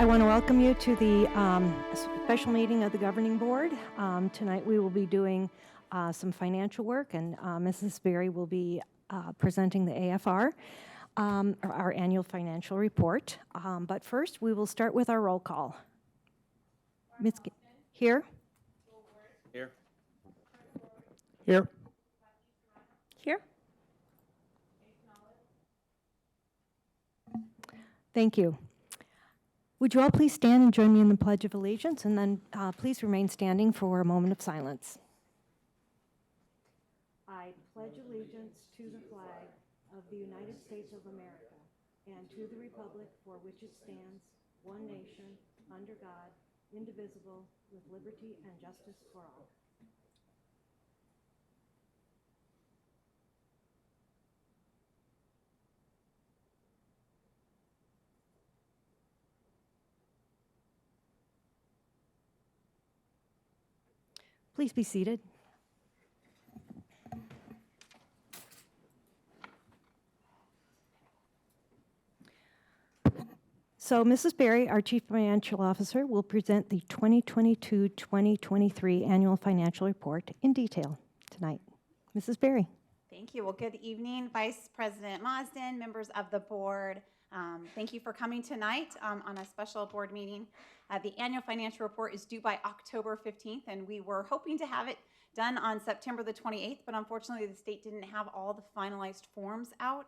I want to welcome you to the special meeting of the Governing Board. Tonight we will be doing some financial work, and Mrs. Berry will be presenting the AFR, our annual financial report. But first, we will start with our roll call. Ms. Here. Here. Here. Here. Thank you. Would you all please stand and join me in the Pledge of Allegiance, and then please remain standing for a moment of silence. I pledge allegiance to the flag of the United States of America and to the republic for which it stands, one nation, under God, indivisible, with liberty and justice for all. Please be seated. So Mrs. Berry, our Chief Financial Officer, will present the 2022-2023 Annual Financial Report in detail tonight. Mrs. Berry. Thank you. Well, good evening, Vice President Marsden, members of the board. Thank you for coming tonight on a special board meeting. The annual financial report is due by October 15th, and we were hoping to have it done on September the 28th, but unfortunately the state didn't have all the finalized forms out,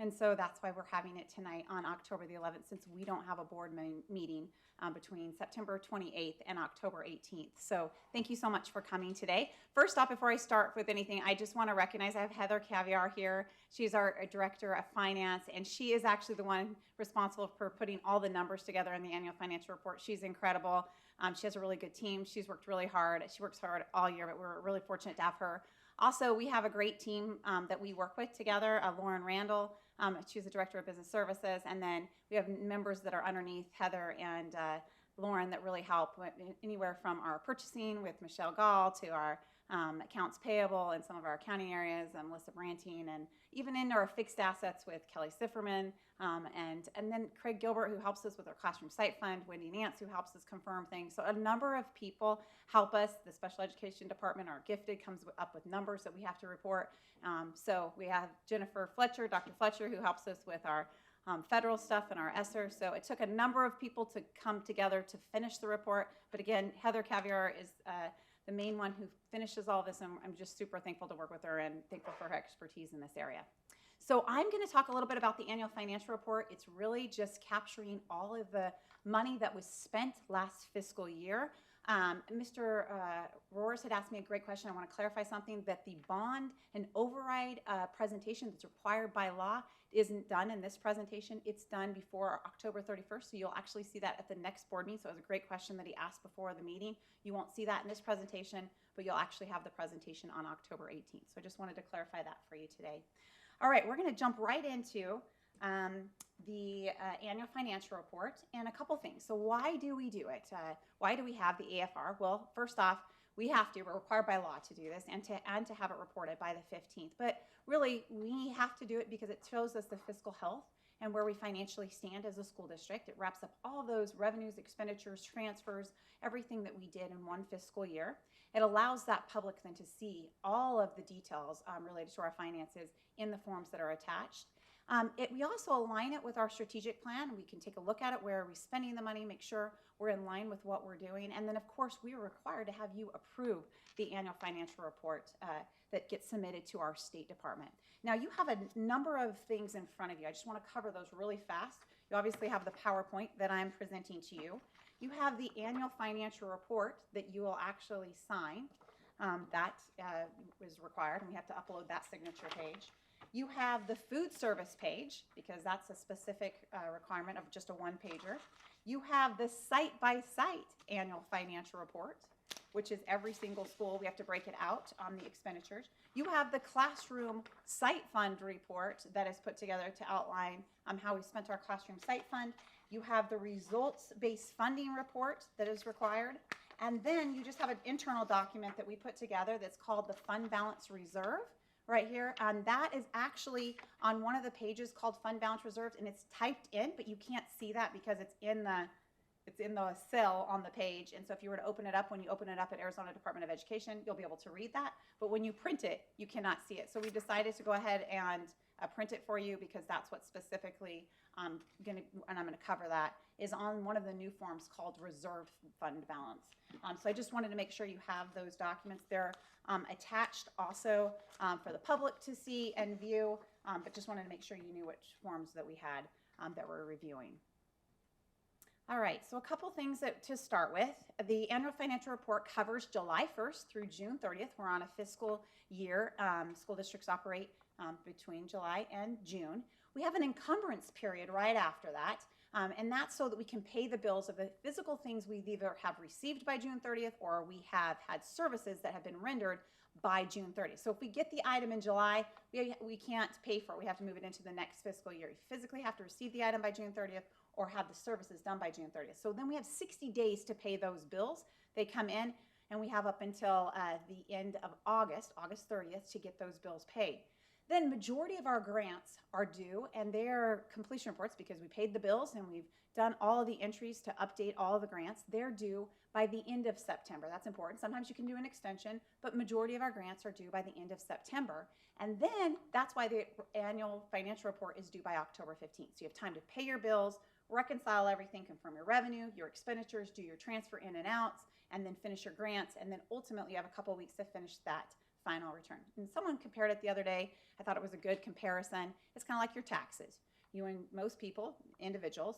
and so that's why we're having it tonight on October the 11th, since we don't have a board meeting between September 28th and October 18th. So thank you so much for coming today. First off, before I start with anything, I just want to recognize I have Heather Caviar here. She's our Director of Finance, and she is actually the one responsible for putting all the numbers together in the annual financial report. She's incredible. She has a really good team. She's worked really hard. She works hard all year, but we're really fortunate to have her. Also, we have a great team that we work with together. Lauren Randall, she's the Director of Business Services, and then we have members that are underneath Heather and Lauren that really help, anywhere from our purchasing with Michelle Gall to our accounts payable and some of our accounting areas, Melissa Branting, and even in our fixed assets with Kelly Sifferman, and then Craig Gilbert, who helps us with our classroom site fund, Wendy Nance, who helps us confirm things. So a number of people help us. The special education department, our gifted, comes up with numbers that we have to report. So we have Jennifer Fletcher, Dr. Fletcher, who helps us with our federal stuff and our ESSER. So it took a number of people to come together to finish the report. But again, Heather Caviar is the main one who finishes all this, and I'm just super thankful to work with her and thankful for her expertise in this area. So I'm going to talk a little bit about the annual financial report. It's really just capturing all of the money that was spent last fiscal year. Mr. Roars had asked me a great question. I want to clarify something, that the bond and override presentation that's required by law isn't done in this presentation. It's done before October 31st, so you'll actually see that at the next board meeting. So it was a great question that he asked before the meeting. You won't see that in this presentation, but you'll actually have the presentation on October 18th. So I just wanted to clarify that for you today. All right, we're going to jump right into the annual financial report and a couple things. So why do we do it? Why do we have the AFR? Well, first off, we're required by law to do this and to have it reported by the 15th. But really, we have to do it because it shows us the fiscal health and where we financially stand as a school district. It wraps up all those revenues, expenditures, transfers, everything that we did in one fiscal year. It allows that public then to see all of the details related to our finances in the forms that are attached. We also align it with our strategic plan. We can take a look at it. Where are we spending the money? Make sure we're in line with what we're doing. And then, of course, we are required to have you approve the annual financial report that gets submitted to our State Department. Now, you have a number of things in front of you. I just want to cover those really fast. You obviously have the PowerPoint that I'm presenting to you. You have the annual financial report that you will actually sign. That is required, and we have to upload that signature page. You have the food service page, because that's a specific requirement of just a one-pager. You have the site-by-site annual financial report, which is every single school. We have to break it out on the expenditures. You have the classroom site fund report that is put together to outline how we spent our classroom site fund. You have the results-based funding report that is required. And then you just have an internal document that we put together that's called the Fund Balance Reserve right here. And that is actually on one of the pages called Fund Balance Reserve, and it's typed in, but you can't see that because it's in the It's in the cell on the page. And so if you were to open it up, when you open it up at Arizona Department of Education, you'll be able to read that. But when you print it, you cannot see it. So we decided to go ahead and print it for you because that's what specifically I'm going to cover that, is on one of the new forms called Reserve Fund Balance. So I just wanted to make sure you have those documents. They're attached also for the public to see and view, but just wanted to make sure you knew which forms that we had that we're reviewing. All right, so a couple things to start with. The annual financial report covers July 1st through June 30th. We're on a fiscal year. School districts operate between July and June. We have an encumbrance period right after that, and that's so that we can pay the bills of the physical things we either have received by June 30th or we have had services that have been rendered by June 30th. So if we get the item in July, we can't pay for it. We have to move it into the next fiscal year. You physically have to receive the item by June 30th or have the services done by June 30th. So then we have 60 days to pay those bills. They come in, and we have up until the end of August 30th, to get those bills paid. Then majority of our grants are due, and they're completion reports because we paid the bills and we've done all of the entries to update all of the grants. They're due by the end of September. That's important. Sometimes you can do an extension, but majority of our grants are due by the end of September. And then that's why the annual financial report is due by October 15th. So you have time to pay your bills, reconcile everything, confirm your revenue, your expenditures, do your transfer in and outs, and then finish your grants. And then ultimately you have a couple weeks to finish that final return. And someone compared it the other day. I thought it was a good comparison. It's kind of like your taxes. You and most people, individuals,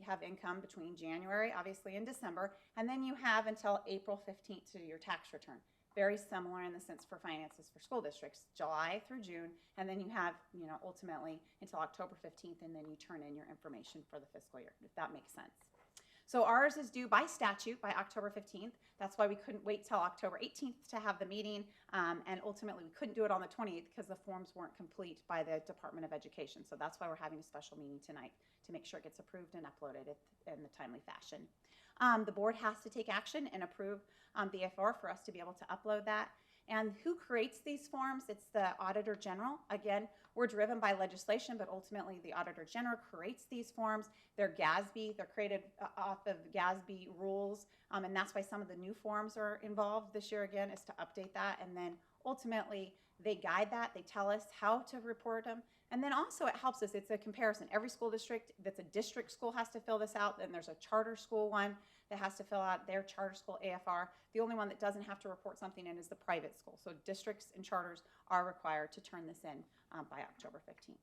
have income between January, obviously, and December, and then you have until April 15th to do your tax return. Very similar in the sense for finances for school districts, July through June, and then you have, ultimately until October 15th, and then you turn in your information for the fiscal year, if that makes sense. So ours is due by statute by October 15th. That's why we couldn't wait till October 18th to have the meeting, and ultimately we couldn't do it on the 28th because the forms weren't complete by the Department of Education. So that's why we're having a special meeting tonight to make sure it gets approved and uploaded in the timely fashion. The board has to take action and approve the FR for us to be able to upload that. And who creates these forms? It's the Auditor General. Again, we're driven by legislation, but ultimately the Auditor General creates these forms. They're GASB. They're created off of GASB rules, and that's why some of the new forms are involved this year again, is to update that. And then ultimately they guide that. They tell us how to report them. And then also it helps us. It's a comparison. Every school district that's a district school has to fill this out. Then there's a charter school one that has to fill out their charter school AFR. The only one that doesn't have to report something in is the private school. So districts and charters are required to turn this in by October 15th.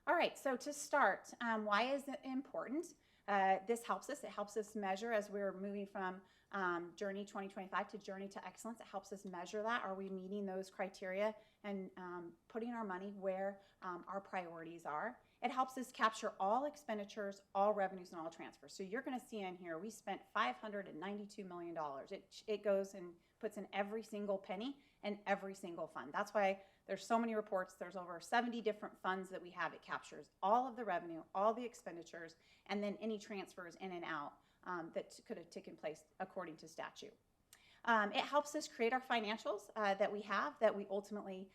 All right, so to start, why is it important? This helps us. It helps us measure as we're moving from Journey 2025 to Journey to Excellence. It helps us measure that. Are we meeting those criteria and putting our money where our priorities are? It helps us capture all expenditures, all revenues, and all transfers. So you're going to see in here, we spent $592 million. It goes and puts in every single penny and every single fund. That's why there's so many reports. There's over 70 different funds that we have. It captures all of the revenue, all the expenditures, and then any transfers in and out that could have taken place according to statute. It helps us create our financials that we have, that we ultimately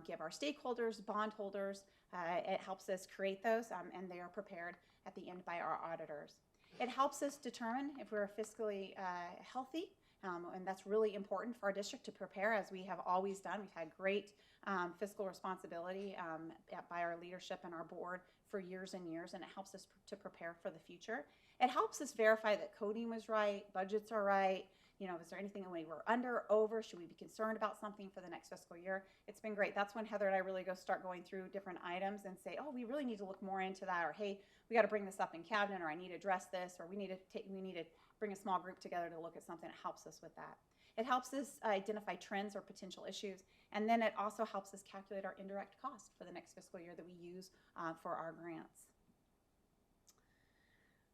give our stakeholders, bondholders. It helps us create those, and they are prepared at the end by our auditors. It helps us determine if we're fiscally healthy, and that's really important for our district to prepare, as we have always done. We've had great fiscal responsibility by our leadership and our board for years and years, and it helps us to prepare for the future. It helps us verify that coding was right, budgets are right. Is there anything that we were under, over? Should we be concerned about something for the next fiscal year? It's been great. That's when Heather and I really start going through different items and say, oh, we really need to look more into that, or hey, we got to bring this up in cabinet, or I need to address this, or we need to bring a small group together to look at something. It helps us with that. It helps us identify trends or potential issues, and then it also helps us calculate our indirect cost for the next fiscal year that we use for our grants.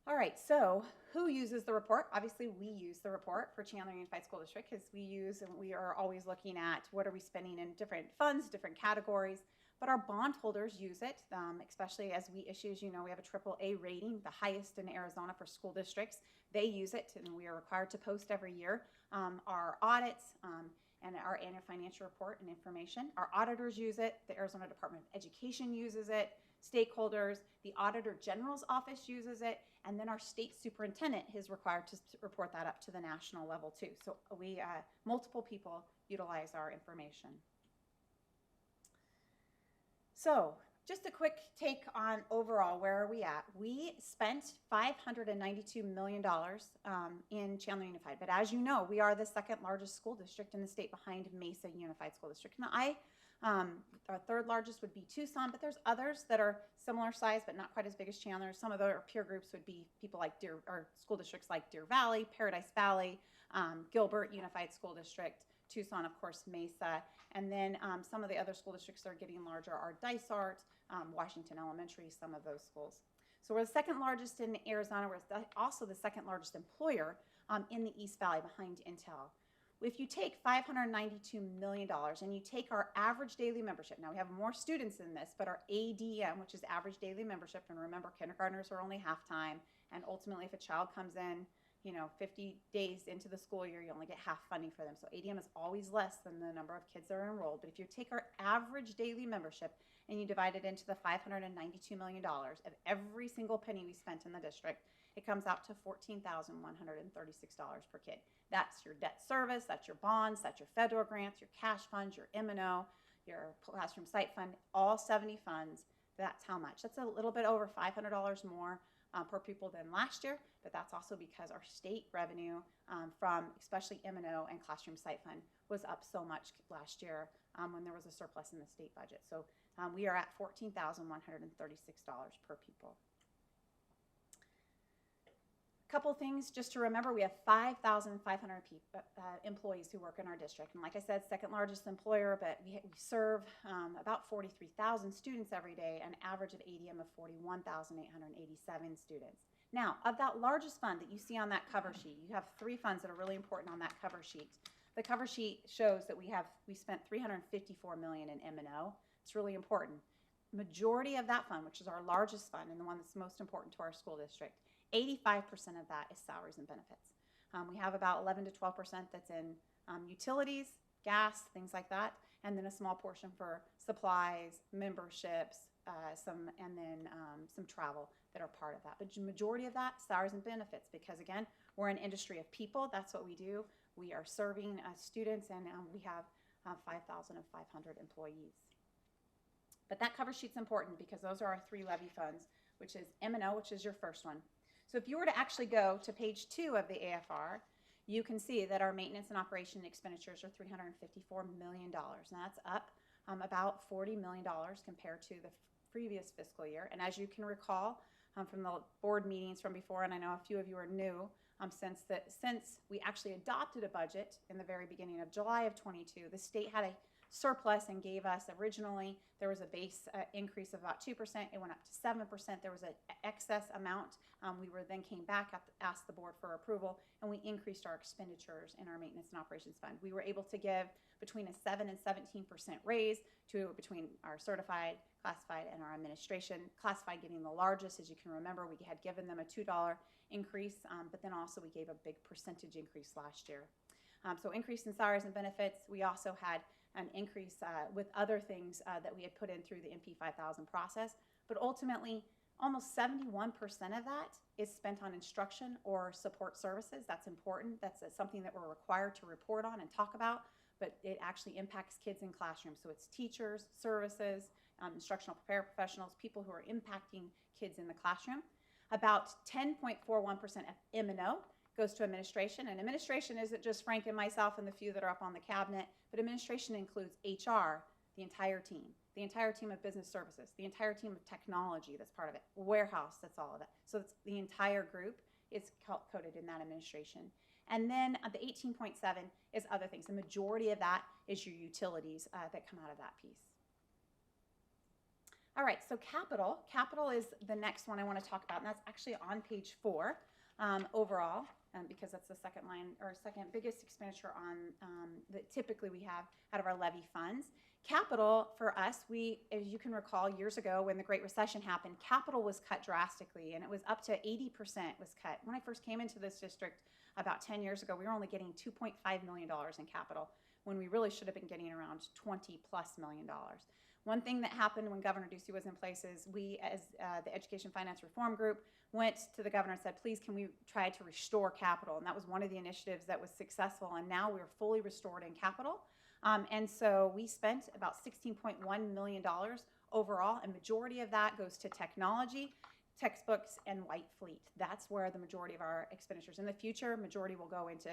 All right, so who uses the report? Obviously, we use the report for Chandler Unified School District because we are always looking at what are we spending in different funds, different categories, but our bondholders use it, especially as we issue, as you know, we have a AAA rating, the highest in Arizona for school districts. They use it, and we are required to post every year our audits and our annual financial report and information. Our auditors use it. The Arizona Department of Education uses it. Stakeholders, the Auditor General's office uses it, And then our state superintendent is required to report that up to the national level too. So we, multiple people utilize our information. So just a quick take on overall, where are we at? We spent $592 million in Chandler Unified. But as you know, we are the second largest school district in the state behind Mesa Unified School District. Now, our third largest would be Tucson, but there's others that are similar size but not quite as big as Chandler. Some of our peer groups would be people like or school districts like Deer Valley, Paradise Valley, Gilbert Unified School District, Tucson, of course, Mesa, and then some of the other school districts that are getting larger are Dysart, Washington Elementary, some of those schools. So we're the second largest in Arizona. We're also the second largest employer in the East Valley behind Intel. If you take $592 million and you take our average daily membership, now we have more students in this, but our ADM, which is average daily membership, and remember kindergartners are only half-time, and ultimately if a child comes in 50 days into the school year, you only get half funding for them. So ADM is always less than the number of kids that are enrolled. But if you take our average daily membership and you divide it into the $592 million of every single penny we spent in the district, it comes out to $14,136 per kid. That's your debt service, that's your bonds, that's your federal grants, your cash funds, your M&O, your classroom site fund, all 70 funds. That's how much. That's a little bit over $500 more per pupil than last year, but that's also because our state revenue from especially M&O and classroom site fund was up so much last year when there was a surplus in the state budget. So we are at $14,136 per pupil. A couple things just to remember, we have 5,500 employees who work in our district. And like I said, second largest employer, but we serve about 43,000 students every day, an average of ADM of 41,887 students. Now, of that largest fund that you see on that cover sheet, you have three funds that are really important on that cover sheet. The cover sheet shows that we spent $354 million in M&O. It's really important. Majority of that fund, which is our largest fund and the one that's most important to our school district, 85% of that is salaries and benefits. We have about 11 to 12% that's in utilities, gas, things like that, and then a small portion for supplies, memberships, some travel that are part of that. But the majority of that, salaries and benefits, because again, we're an industry of people. That's what we do. We are serving students, and we have 5,500 employees. But that cover sheet's important because those are our three levy funds, which is M&O, which is your first one. So if you were to actually go to page 2 of the AFR, you can see that our maintenance and operation expenditures are $354 million. And that's up about $40 million compared to the previous fiscal year. And as you can recall from the board meetings from before, and I know a few of you are new, since we actually adopted a budget in the very beginning of July of 22, the state had a surplus and gave us originally, there was a base increase of about 2%. It went up to 7%. There was an excess amount. We then came back, asked the board for approval, and we increased our expenditures in our maintenance and operations fund. We were able to give between a 7 and 17% raise between our certified, classified, and our administration. Classified getting the largest. As you can remember, we had given them a $2 increase, but then also we gave a big percentage increase last year. So increase in salaries and benefits. We also had an increase with other things that we had put in through the MP 5000 process, but ultimately almost 71% of that is spent on instruction or support services. That's important. That's something that we're required to report on and talk about, but it actually impacts kids in classrooms. So it's teachers, services, instructional professionals, people who are impacting kids in the classroom. About 10.41% of M&O goes to administration, and administration isn't just Frank and myself and the few that are up on the cabinet, but administration includes HR, the entire team of business services, the entire team of technology that's part of it, warehouse, that's all of it. So it's the entire group is coded in that administration. And then the 18.7 is other things. The majority of that is your utilities that come out of that piece. All right, so capital. Capital is the next one I want to talk about, and that's actually on page 4 overall, because that's the second line or second biggest expenditure on that typically we have out of our levy funds. Capital for us, as you can recall, years ago when the Great Recession happened, capital was cut drastically, and it was up to 80% was cut. When I first came into this district about 10 years ago, we were only getting $2.5 million in capital. when we really should have been getting around $20+ million. One thing that happened when Governor Ducey was in place is we, as the Education Finance Reform Group, went to the governor and said, please, can we try to restore capital? And that was one of the initiatives that was successful, and now we're fully restored in capital. And so we spent about $16.1 million overall, and majority of that goes to technology, textbooks, and white fleet. That's where the majority of our expenditures in the future, majority will go into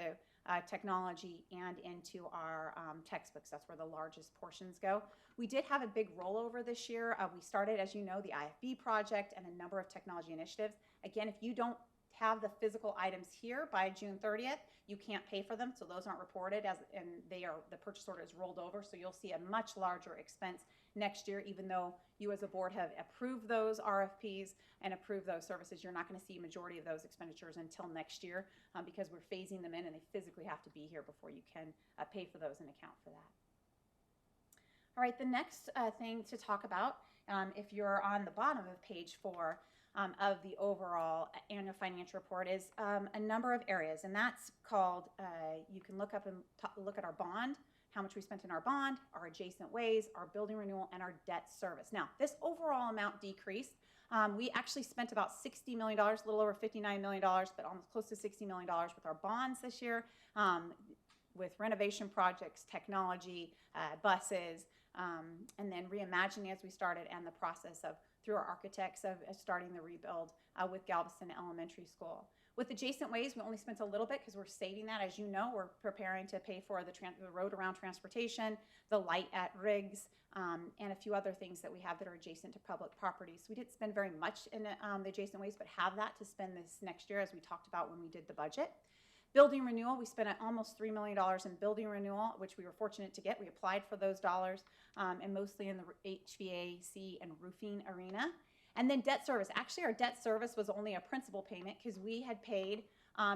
technology and into our textbooks. That's where the largest portions go. We did have a big rollover this year. We started, as you know, the IFB project and a number of technology initiatives. Again, if you don't have the physical items here by June 30th, you can't pay for them, so those aren't reported and the purchase order is rolled over, so you'll see a much larger expense next year. Even though you as a board have approved those RFPs and approved those services, you're not going to see a majority of those expenditures until next year because we're phasing them in and they physically have to be here before you can pay for those and account for that. All right, the next thing to talk about, if you're on the bottom of page 4 of the overall annual financial report, is a number of areas, and that's called, you can look up and look at our bond, how much we spent in our bond, our adjacent ways, our building renewal, and our debt service. Now, this overall amount decreased. We actually spent about $60 million, a little over $59 million, but almost close to $60 million with our bonds this year, with renovation projects, technology, buses, and then reimagining as we started, and the process of, through our architects, of starting the rebuild with Galveston Elementary School. With adjacent ways, we only spent a little bit because we're saving that. As you know, we're preparing to pay for the road around transportation, the light at Riggs, and a few other things that we have that are adjacent to public properties. So we didn't spend very much in the adjacent ways, but have that to spend this next year, as we talked about when we did the budget. Building renewal, we spent almost $3 million in building renewal, which we were fortunate to get. We applied for those dollars, and mostly in the HVAC and roofing arena. And then debt service. Actually, our debt service was only a principal payment because we had paid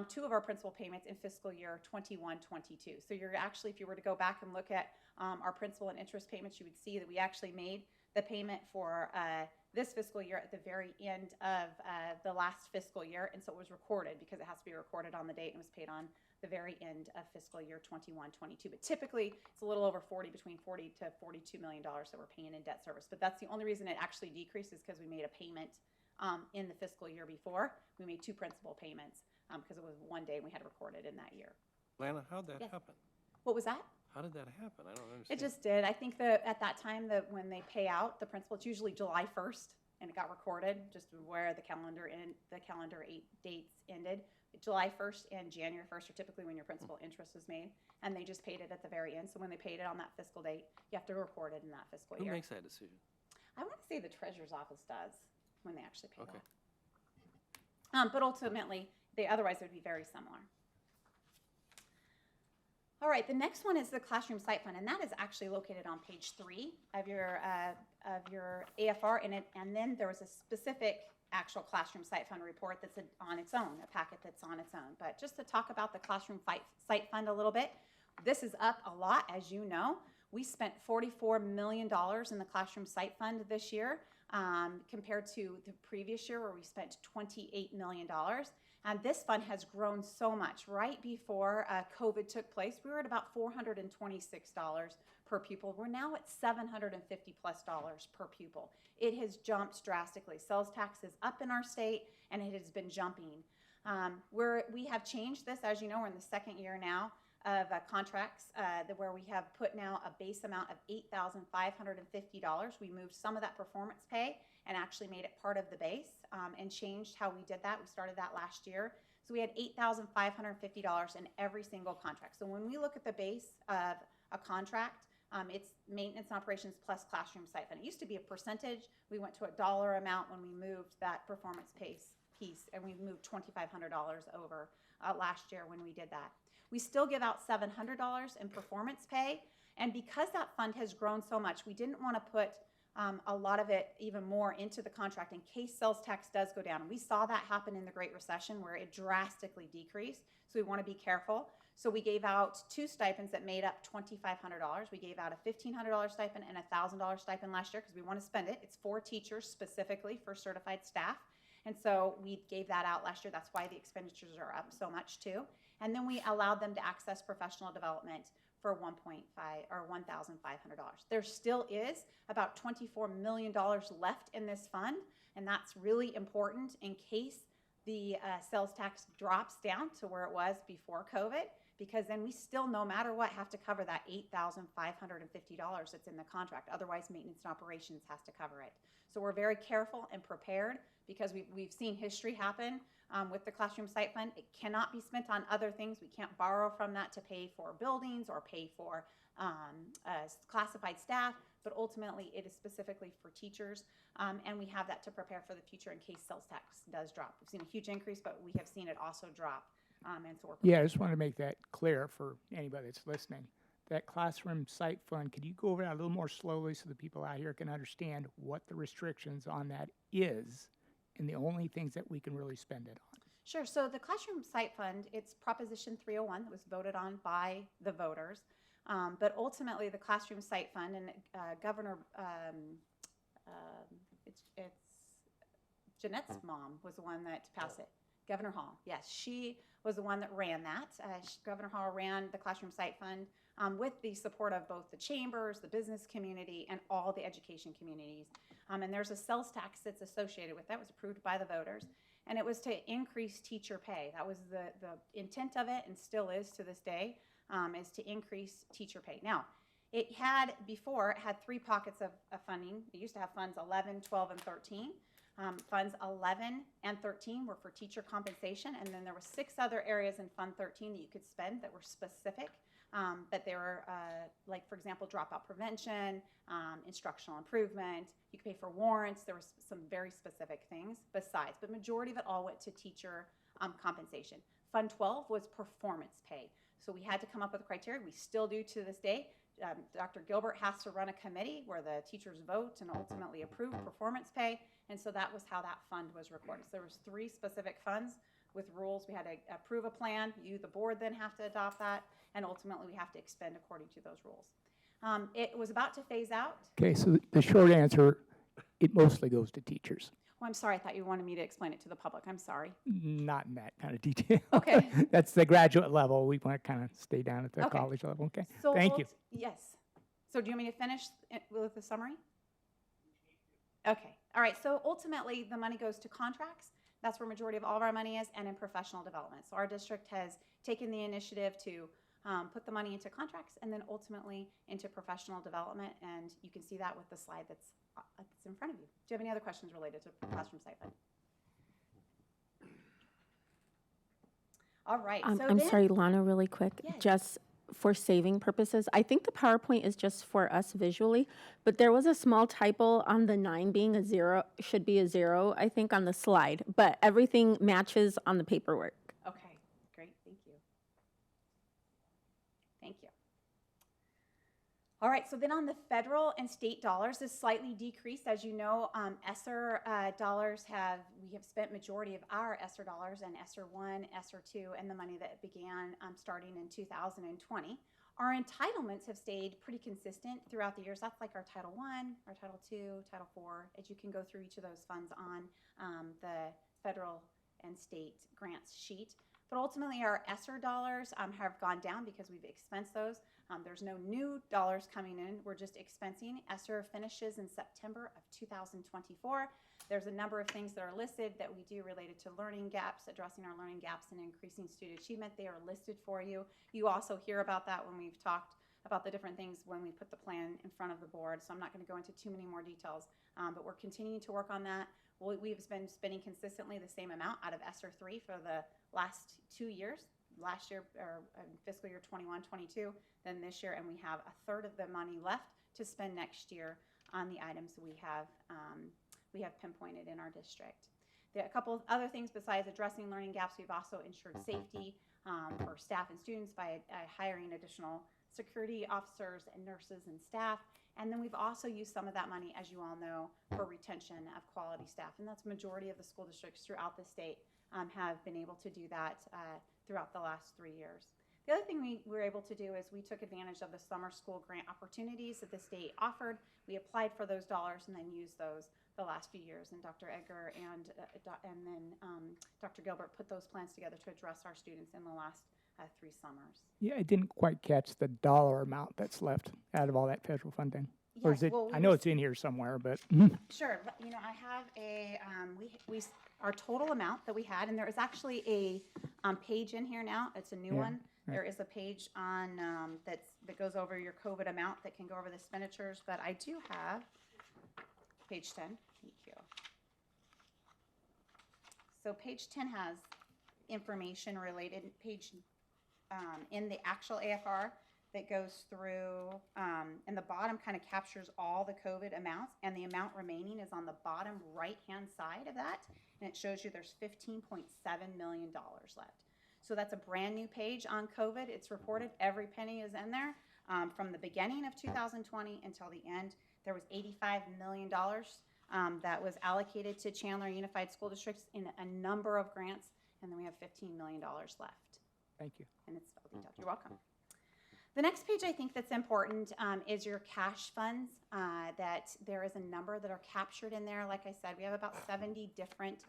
2 of our principal payments in fiscal year 21-22. So you're actually, if you were to go back and look at our principal and interest payments, you would see that we actually made the payment for this fiscal year at the very end of the last fiscal year, and so it was recorded because it has to be recorded on the date, and was paid on the very end of fiscal year 21-22. But typically, it's a little over between $40 to $42 million that we're paying in debt service. But that's the only reason it actually decreased, is because we made a payment in the fiscal year before. We made 2 principal payments because it was one day and we had to record it in that year. Lana, how'd that Yes. happen? What was that? How did that happen? I don't understand. It just did. I think that at that time, that when they pay out the principal, it's usually July 1st, and it got recorded just where the calendar dates ended. July 1st and January 1st are typically when your principal interest is made, and they just paid it at the very end. So when they paid it on that fiscal date, you have to record it in that fiscal Who year. makes that decision? I want to say the treasurer's office does when they actually pay Okay. that. But ultimately, otherwise it would be very similar. All right, the next one is the classroom site fund, and that is actually located on page 3 of your AFR in it. And then there was a specific actual classroom site fund report that's on its own, a packet that's on its own. But just to talk about the classroom site fund a little bit, this is up a lot, as you know. We spent $44 million in the classroom site fund this year compared to the previous year where we spent $28 million. And this fund has grown so much. Right before COVID took place, we were at about $426 per pupil. We're now at $750+ per pupil. It has jumped drastically. Sales tax is up in our state, and it has been jumping. We have changed this, as you know, we're in the second year now of contracts where we have put now a base amount of $8,550. We moved some of that performance pay and actually made it part of the base and changed how we did that. We started that last year. So we had $8,550 in every single contract. So when we look at the base of a contract, it's maintenance and operations plus classroom site fund. It used to be a percentage. We went to a dollar amount when we moved that performance piece, and we moved $2,500 over last year when we did that. We still give out $700 in performance pay, and because that fund has grown so much, we didn't want to put a lot of it even more into the contract in case sales tax does go down. And we saw that happen in the Great Recession where it drastically decreased, so we want to be careful. So we gave out 2 stipends that made up $2,500. We gave out a $1,500 stipend and a $1,000 stipend last year because we want to spend it. It's for teachers specifically, for certified staff. And so we gave that out last year. That's why the expenditures are up so much too. And then we allowed them to access professional development for $1.5 or $1,500. There still is about $24 million left in this fund, and that's really important in case the sales tax drops down to where it was before COVID, because then we still, no matter what, have to cover that $8,550 that's in the contract. Otherwise, maintenance and operations has to cover it. So we're very careful and prepared because we've seen history happen with the classroom site fund. It cannot be spent on other things. We can't borrow from that to pay for buildings or pay for classified staff, but ultimately it is specifically for teachers, and we have that to prepare for the future in case sales tax does drop. We've seen a huge increase, but we have seen it also drop, and so we're Yeah, I just want to make that clear for anybody that's listening. That classroom site fund, could you go over that a little more slowly so the people out here can understand what the restrictions on that is and the only things that we can really spend it on? Sure. So the classroom site fund, it's Proposition 301 that was voted on by the voters. But ultimately, the classroom site fund and Governor, it's Jeanette's mom was the one that passed it. Governor Hall, yes, she was the one that ran that. Governor Hall ran the classroom site fund with the support of both the chambers, the business community, and all the education communities. And there's a sales tax that's associated with that. It was approved by the voters. And it was to increase teacher pay. That was the intent of it, and still is to this day, is to increase teacher pay. Now, it had three pockets of funding. It used to have funds 11, 12, and 13. Funds 11 and 13 were for teacher compensation, and then there were 6 other areas in Fund 13 that you could spend that were specific. But they were, like, for example, dropout prevention, instructional improvement. You could pay for warrants. There were some very specific things besides, but majority of it all went to teacher compensation. Fund 12 was performance pay. So we had to come up with a criteria. We still do to this day. Dr. Gilbert has to run a committee where the teachers vote and ultimately approve performance pay. And so that was how that fund was recorded. So there was 3 specific funds with rules. We had to approve a plan. You, the board, then have to adopt that. And ultimately, we have to expend according to those rules. It was about to phase out. Okay, so the short answer, it mostly goes to teachers. Well, I'm sorry. I thought you wanted me to explain it to the public. I'm sorry. Not in that kind of detail. Okay. That's the graduate level. We want to kind of stay down at the Okay. college level. Okay, So thank you. Yes. So do you want me to finish with the summary? Okay. All right. So ultimately, the money goes to contracts. That's where majority of all of our money is, and in professional development. So our district has taken the initiative to put the money into contracts and then ultimately into professional development. And you can see that with the slide that's in front of you. Do you have any other questions related to classroom site fund? All right. I'm sorry, Lana, really quick. Yes. Just for saving purposes, I think the PowerPoint is just for us visually, but there was a small typo on the 9 being a 0, should be a 0, I think, on the slide, but everything matches on the paperwork. Okay, great, thank you. Thank you. All right, so then on the federal and state dollars, this slightly decreased. As you know, ESSER dollars we have spent majority of our ESSER dollars and ESSER 1, ESSER 2, and the money that began starting in 2020. Our entitlements have stayed pretty consistent throughout the years. That's like our Title I, our Title II, Title IV, as you can go through each of those funds on the federal and state grants sheet. But ultimately, our ESSER dollars have gone down because we've expensed those. There's no new dollars coming in. We're just expensing. ESSER finishes in September of 2024. There's a number of things that are listed that we do related to learning gaps, addressing our learning gaps and increasing student achievement. They are listed for you. You also hear about that when we've talked about the different things when we put the plan in front of the board. So I'm not going to go into too many more details, but we're continuing to work on that. We've been spending consistently the same amount out of ESSER 3 for the last 2 years. Last year, or fiscal year 21-22, then this year, and we have a third of the money left to spend next year on the items we have pinpointed in our district. There are a couple of other things besides addressing learning gaps. We've also ensured safety for staff and students by hiring additional security officers and nurses and staff. And then we've also used some of that money, as you all know, for retention of quality staff. And that's majority of the school districts throughout the state have been able to do that throughout the last 3 years. The other thing we were able to do is we took advantage of the summer school grant opportunities that the state offered. We applied for those dollars and then used those the last few years. And Dr. Edgar and then Dr. Gilbert put those plans together to address our students in the last 3 summers. Yeah, I didn't quite catch the dollar amount that's left out of all that federal funding. Or is Yes, it, well, we I know rec- it's in here somewhere, but Sure, but, I have our total amount that we had, and there is actually a page in here now. It's a new Yeah, one. right. There is a page on that goes over your COVID amount that can go over the expenditures, but I do have page 10. Thank you. So page 10 has information related, in the actual AFR that goes through, and the bottom kind of captures all the COVID amounts, and the amount remaining is on the bottom right-hand side of that, and it shows you there's $15.7 million left. So that's a brand new page on COVID. It's reported, every penny is in there. From the beginning of 2020 until the end, there was $85 million that was allocated to Chandler Unified School Districts in a number of grants, and then we have $15 million left. thank you. And it's well detailed. You're welcome. The next page I think that's important is your cash funds, that there is a number that are captured in there. Like I said, we have about 70 different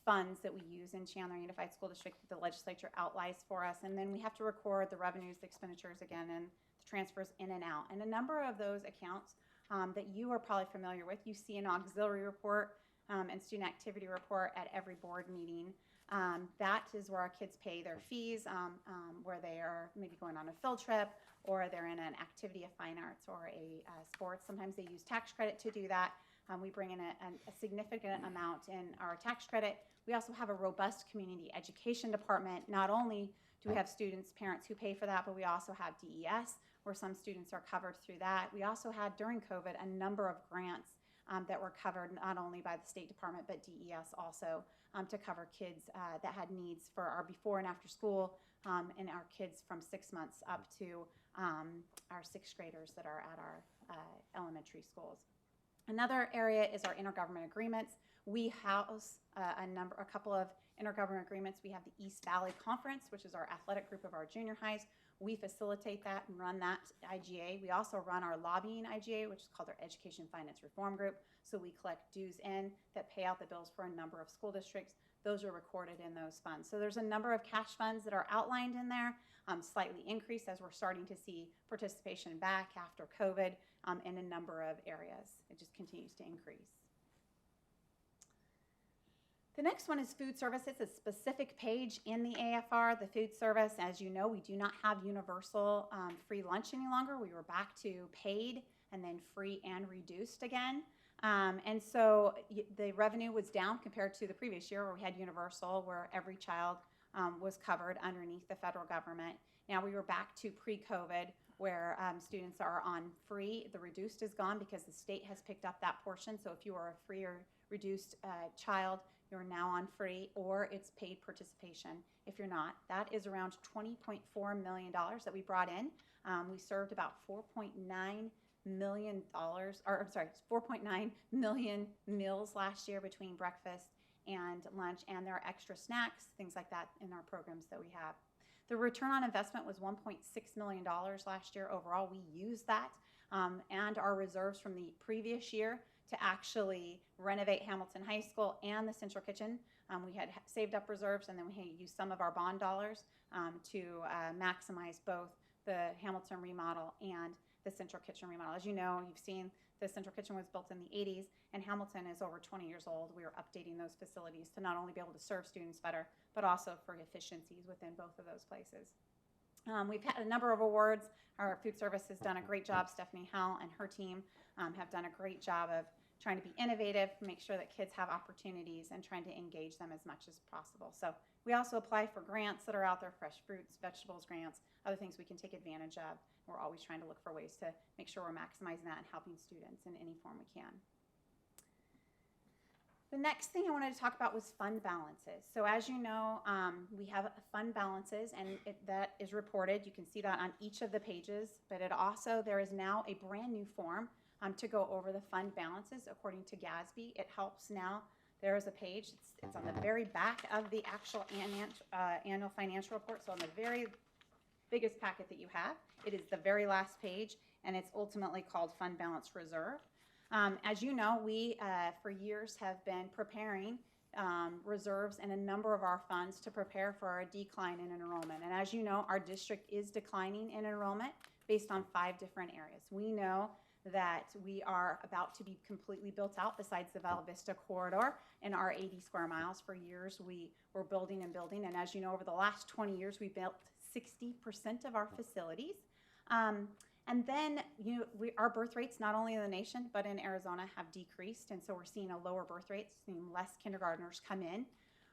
funds that we use in Chandler Unified School District that the legislature outlines for us. And then we have to record the revenues, the expenditures again, and the transfers in and out. And a number of those accounts that you are probably familiar with, you see an auxiliary report and student activity report at every board meeting. That is where our kids pay their fees, where they are maybe going on a field trip, or they're in an activity of fine arts or a sports. Sometimes they use tax credit to do that. We bring in a significant amount in our tax credit. We also have a robust community education department. Not only do we have students, parents who pay for that, but we also have DES, where some students are covered through that. We also had, during COVID, a number of grants that were covered not only by the State Department, but DES also, to cover kids that had needs for our before and after school, and our kids from 6 months up to our 6th graders that are at our elementary schools. Another area is our intergovernment agreements. We house a couple of intergovernment agreements. We have the East Valley Conference, which is our athletic group of our junior highs. We facilitate that and run that IGA. We also run our lobbying IGA, which is called our Education Finance Reform Group. So we collect dues in that pay out the bills for a number of school districts. Those are recorded in those funds. So there's a number of cash funds that are outlined in there, slightly increased as we're starting to see participation back after COVID in a number of areas. It just continues to increase. The next one is food services, a specific page in the AFR. The food service, as you know, we do not have universal free lunch any longer. We were back to paid and then free and reduced again. And so the revenue was down compared to the previous year where we had universal, where every child was covered underneath the federal government. Now we were back to pre-COVID, where students are on free. The reduced is gone because the state has picked up that portion. So if you are a free or reduced child, you're now on free, or it's paid participation if you're not. That is around $20.4 million that we brought in. We served about 4.9 million meals last year between breakfast and lunch, and there are extra snacks, things like that in our programs that we have. The return on investment was $1.6 million last year overall. We used that and our reserves from the previous year to actually renovate Hamilton High School and the Central Kitchen. We had saved up reserves, and then we used some of our bond dollars to maximize both the Hamilton remodel and the Central Kitchen remodel. As you know, you've seen the Central Kitchen was built in the 80s, and Hamilton is over 20 years old. We are updating those facilities to not only be able to serve students better, but also for efficiencies within both of those places. We've had a number of awards. Our food service has done a great job. Stephanie Howell and her team have done a great job of trying to be innovative, make sure that kids have opportunities, and trying to engage them as much as possible. So we also apply for grants that are out there, fresh fruits, vegetables grants, other things we can take advantage of. We're always trying to look for ways to make sure we're maximizing that and helping students in any form we can. The next thing I wanted to talk about was fund balances. So as you know, we have fund balances, and that is reported. You can see that on each of the pages, but there is now a brand new form to go over the fund balances according to GASB. It helps now. There is a page. It's on the very back of the actual annual financial report. So on the very biggest packet that you have, it is the very last page, and it's ultimately called Fund Balance Reserve. As you know, we for years have been preparing reserves in a number of our funds to prepare for a decline in enrollment. And as you know, our district is declining in enrollment based on 5 different areas. We know that we are about to be completely built out besides the Val Vista corridor in our 80 square miles. For years, we were building and building. And as you know, over the last 20 years, we built 60% of our facilities. And then, our birth rates, not only in the nation, but in Arizona, have decreased. And so we're seeing a lower birth rate, seeing less kindergartners come in.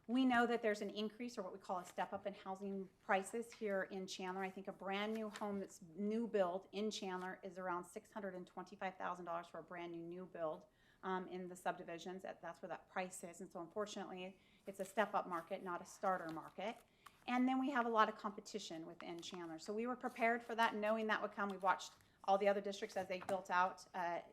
We know that there's an increase, or what we call a step up in housing prices here in Chandler. I think a brand new home that's new build in Chandler is around $625,000 for a brand new build in the subdivisions. That's where that price is. And so unfortunately, it's a step up market, not a starter market. And then we have a lot of competition within Chandler. So we were prepared for that, knowing that would come. We watched all the other districts as they built out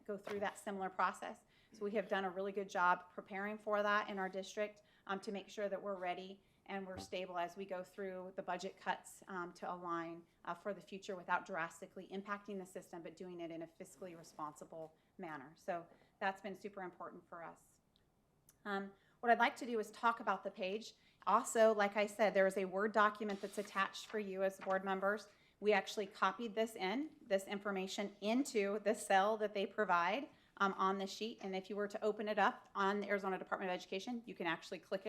go through that similar process. So we have done a really good job preparing for that in our district to make sure that we're ready and we're stable as we go through the budget cuts to align for the future without drastically impacting the system, but doing it in a fiscally responsible manner. So that's been super important for us. What I'd like to do is talk about the page. Also, like I said, there is a Word document that's attached for you as board members. We actually copied this information into the cell that they provide on the sheet. And if you were to open it up on the Arizona Department of Education, you can actually click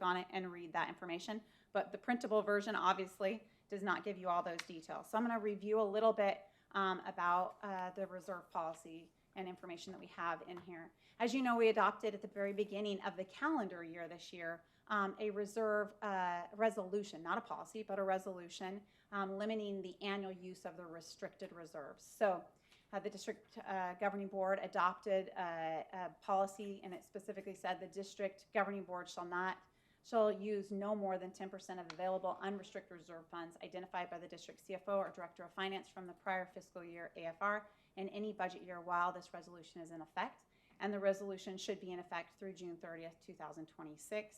on it and read that information. But the printable version obviously does not give you all those details. So I'm going to review a little bit about the reserve policy and information that we have in here. As you know, we adopted at the very beginning of the calendar year this year a reserve resolution, not a policy, but a resolution limiting the annual use of the restricted reserves. So the district governing board adopted a policy, and it specifically said the district governing board shall use no more than 10% of available unrestricted reserve funds identified by the district CFO or director of finance from the prior fiscal year AFR in any budget year while this resolution is in effect. And the resolution should be in effect through June 30th, 2026.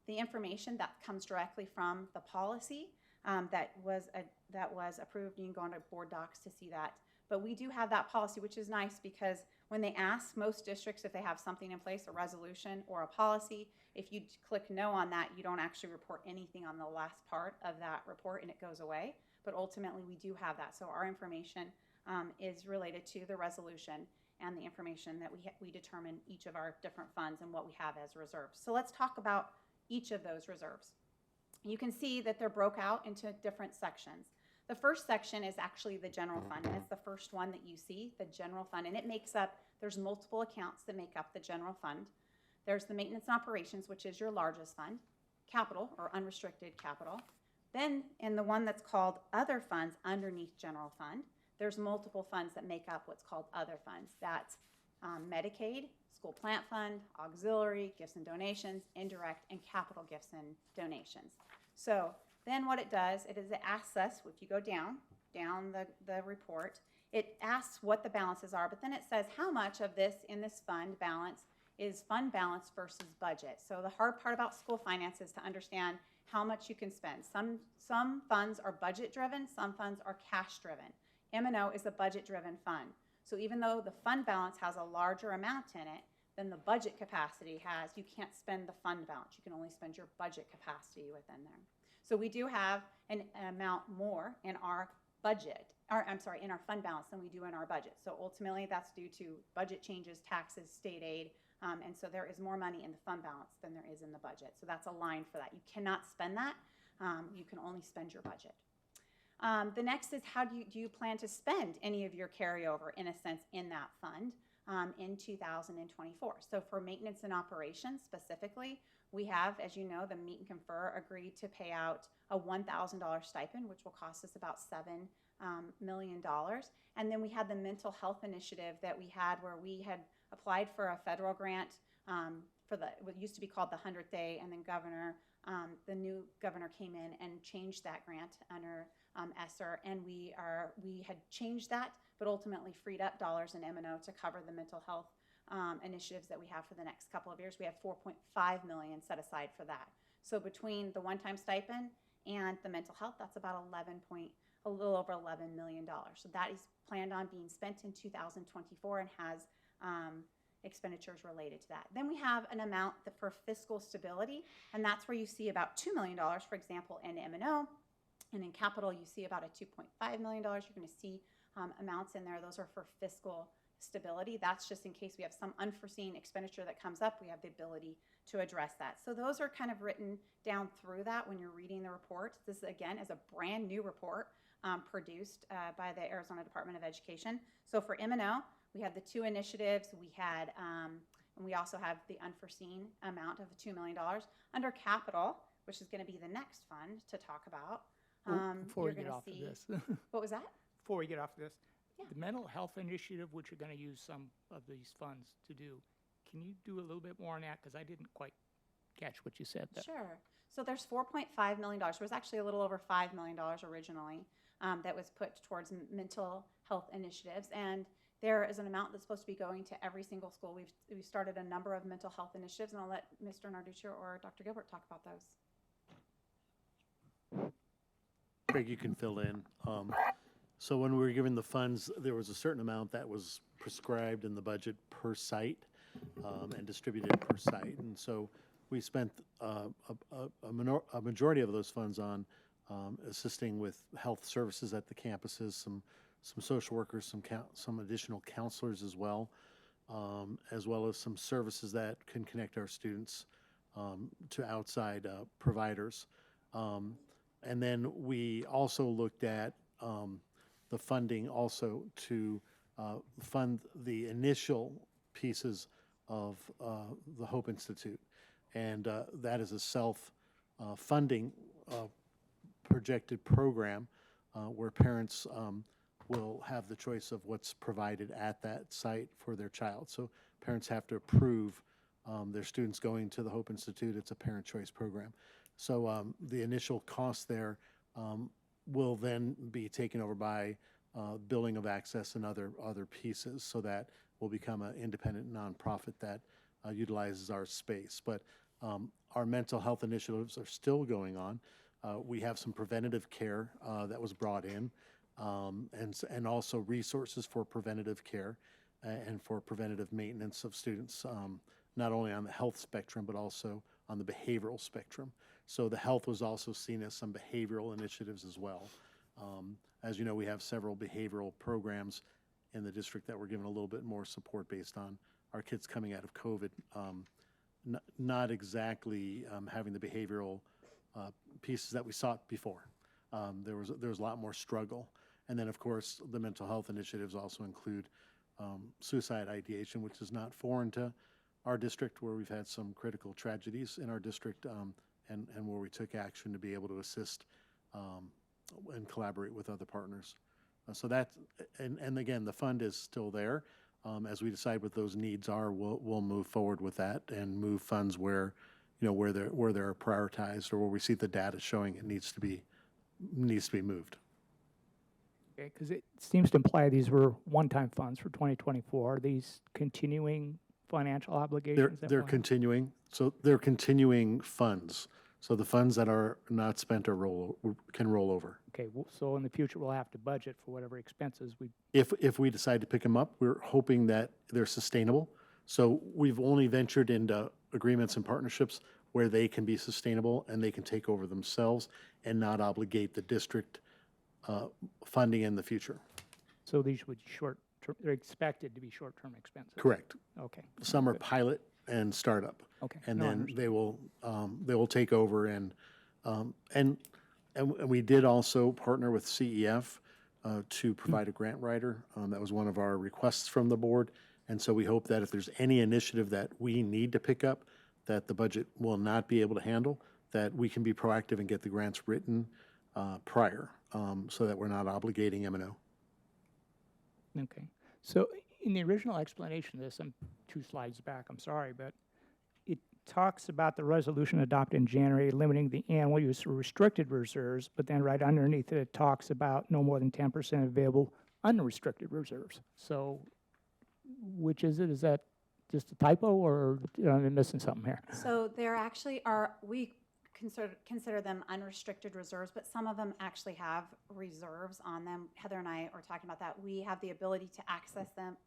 The information that comes directly from the policy that was approved, you can go on to board docs to see that. But we do have that policy, which is nice because when they ask most districts if they have something in place, a resolution or a policy, if you click no on that, you don't actually report anything on the last part of that report and it goes away. But ultimately, we do have that. So our information is related to the resolution and the information that we determine each of our different funds and what we have as reserves. So let's talk about each of those reserves. You can see that they're broke out into different sections. The first section is actually the general fund, and it's the first one that you see, the general fund, and it makes up, there's multiple accounts that make up the general fund. There's the maintenance and operations, which is your largest fund, capital or unrestricted capital. Then in the one that's called other funds underneath general fund, there's multiple funds that make up what's called other funds. That's Medicaid, school plant fund, auxiliary, gifts and donations, indirect, and capital gifts and donations. So then what it does, it asks us, if you go down the report, it asks what the balances are, but then it says how much of this in this fund balance is fund balance versus budget. So the hard part about school finance is to understand how much you can spend. Some funds are budget driven, some funds are cash driven. M&O is a budget driven fund. So even though the fund balance has a larger amount in it than the budget capacity has, you can't spend the fund balance. You can only spend your budget capacity within there. So we do have an amount more in our budget, in our fund balance than we do in our budget. So ultimately that's due to budget changes, taxes, state aid, and so there is more money in the fund balance than there is in the budget. So that's aligned for that. You cannot spend that. You can only spend your budget. The next is how do you plan to spend any of your carryover, in a sense, in that fund in 2024? So for maintenance and operations specifically, we have, as you know, the Meet and Confer agreed to pay out a $1,000 stipend, which will cost us about $7 million. And then we had the mental health initiative that we had where we had applied for a federal grant for what used to be called the 100th Day, and then the new governor came in and changed that grant under ESSER, and we had changed that, but ultimately freed up dollars in M&O to cover the mental health initiatives that we have for the next couple of years. We have $4.5 million set aside for that. So between the one-time stipend and the mental health, that's about a little over $11 million. So that is planned on being spent in 2024 and expenditures related to that. Then we have an amount for fiscal stability, and that's where you see about $2 million, for example, in M&O. And in capital, you see about a $2.5 million. You're going to see amounts in there. Those are for fiscal stability. That's just in case we have some unforeseen expenditure that comes up, we have the ability to address that. So those are kind of written down through that when you're reading the report. This, again, is a brand new report produced by the Arizona Department of Education. So for M&O, we have the 2 initiatives. We had, and we also have the unforeseen amount of $2 million. Under capital, which is going to be the next fund to talk about. Before we you're get gonna off of see- this, What was that? before we get off of this, Yeah. the mental health initiative, which you're going to use some of these funds to do, can you do a little bit more on that? Because I didn't quite catch what you said there. Sure. So there's $4.5 million. There was actually a little over $5 million originally that was put towards mental health initiatives. And there is an amount that's supposed to be going to every single school. We've started a number of mental health initiatives, and I'll let Mr. Narduccio or Dr. Gilbert talk about those. Craig, you can fill in. So when we were given the funds, there was a certain amount that was prescribed in the budget per site and distributed per site. And so we spent a majority of those funds on assisting with health services at the campuses, some social workers, some additional counselors as well as some services that can connect our students to outside providers. And then we also looked at the funding also to fund the initial pieces of the Hope Institute. And that is a self-funding projected program where parents will have the choice of what's provided at that site for their child. So parents have to approve their students going to the Hope Institute. It's a parent choice program. So the initial cost there will then be taken over by billing of access and other pieces, so that will become an independent nonprofit that utilizes our space. But our mental health initiatives are still going on. We have some preventative care that was brought in, and also resources for preventative care and for preventative maintenance of students, not only on the health spectrum, but also on the behavioral spectrum. So the health was also seen as some behavioral initiatives as well. As you know, we have several behavioral programs in the district that were given a little bit more support based on our kids coming out of COVID. Not exactly having the behavioral pieces that we sought before. There was a lot more struggle. And then, of course, the mental health initiatives also include suicide ideation, which is not foreign to our district, where we've had some critical tragedies in our district, and where we took action to be able to assist and collaborate with other partners. So that's, and again, the fund is still there. As we decide what those needs are, we'll move forward with that and move funds where, where they're prioritized or where we see the data showing it needs to be moved. Okay, because it seems to imply these were one-time funds for 2024. Are these continuing financial obligations? They're continuing. So they're continuing funds. So the funds that are not spent or can roll over. Okay, so in the future, we'll have to budget for whatever expenses we. If we decide to pick them up, we're hoping that they're sustainable. So we've only ventured into agreements and partnerships where they can be sustainable and they can take over themselves and not obligate the district funding in the future. So these would short-term, they're expected to be short-term expenses? Correct. Okay. Some are Good. pilot and startup. Okay. And No, I then understand. they will take over and we did also partner with CEF to provide a grant writer. That was one of our requests from the board. And so we hope that if there's any initiative that we need to pick up that the budget will not be able to handle, that we can be proactive and get the grants written prior, so that we're not obligating M&O. Okay. So in the original explanation of this, I'm 2 slides back, I'm sorry, but it talks about the resolution adopted in January limiting the annual use of restricted reserves, but then right underneath it, it talks about no more than 10% available unrestricted reserves. So which is it? Is that just a typo, or am I missing something here? So there actually are, we consider them unrestricted reserves, but some of them actually have reserves on them. Heather and I are talking about that. We have the ability to access them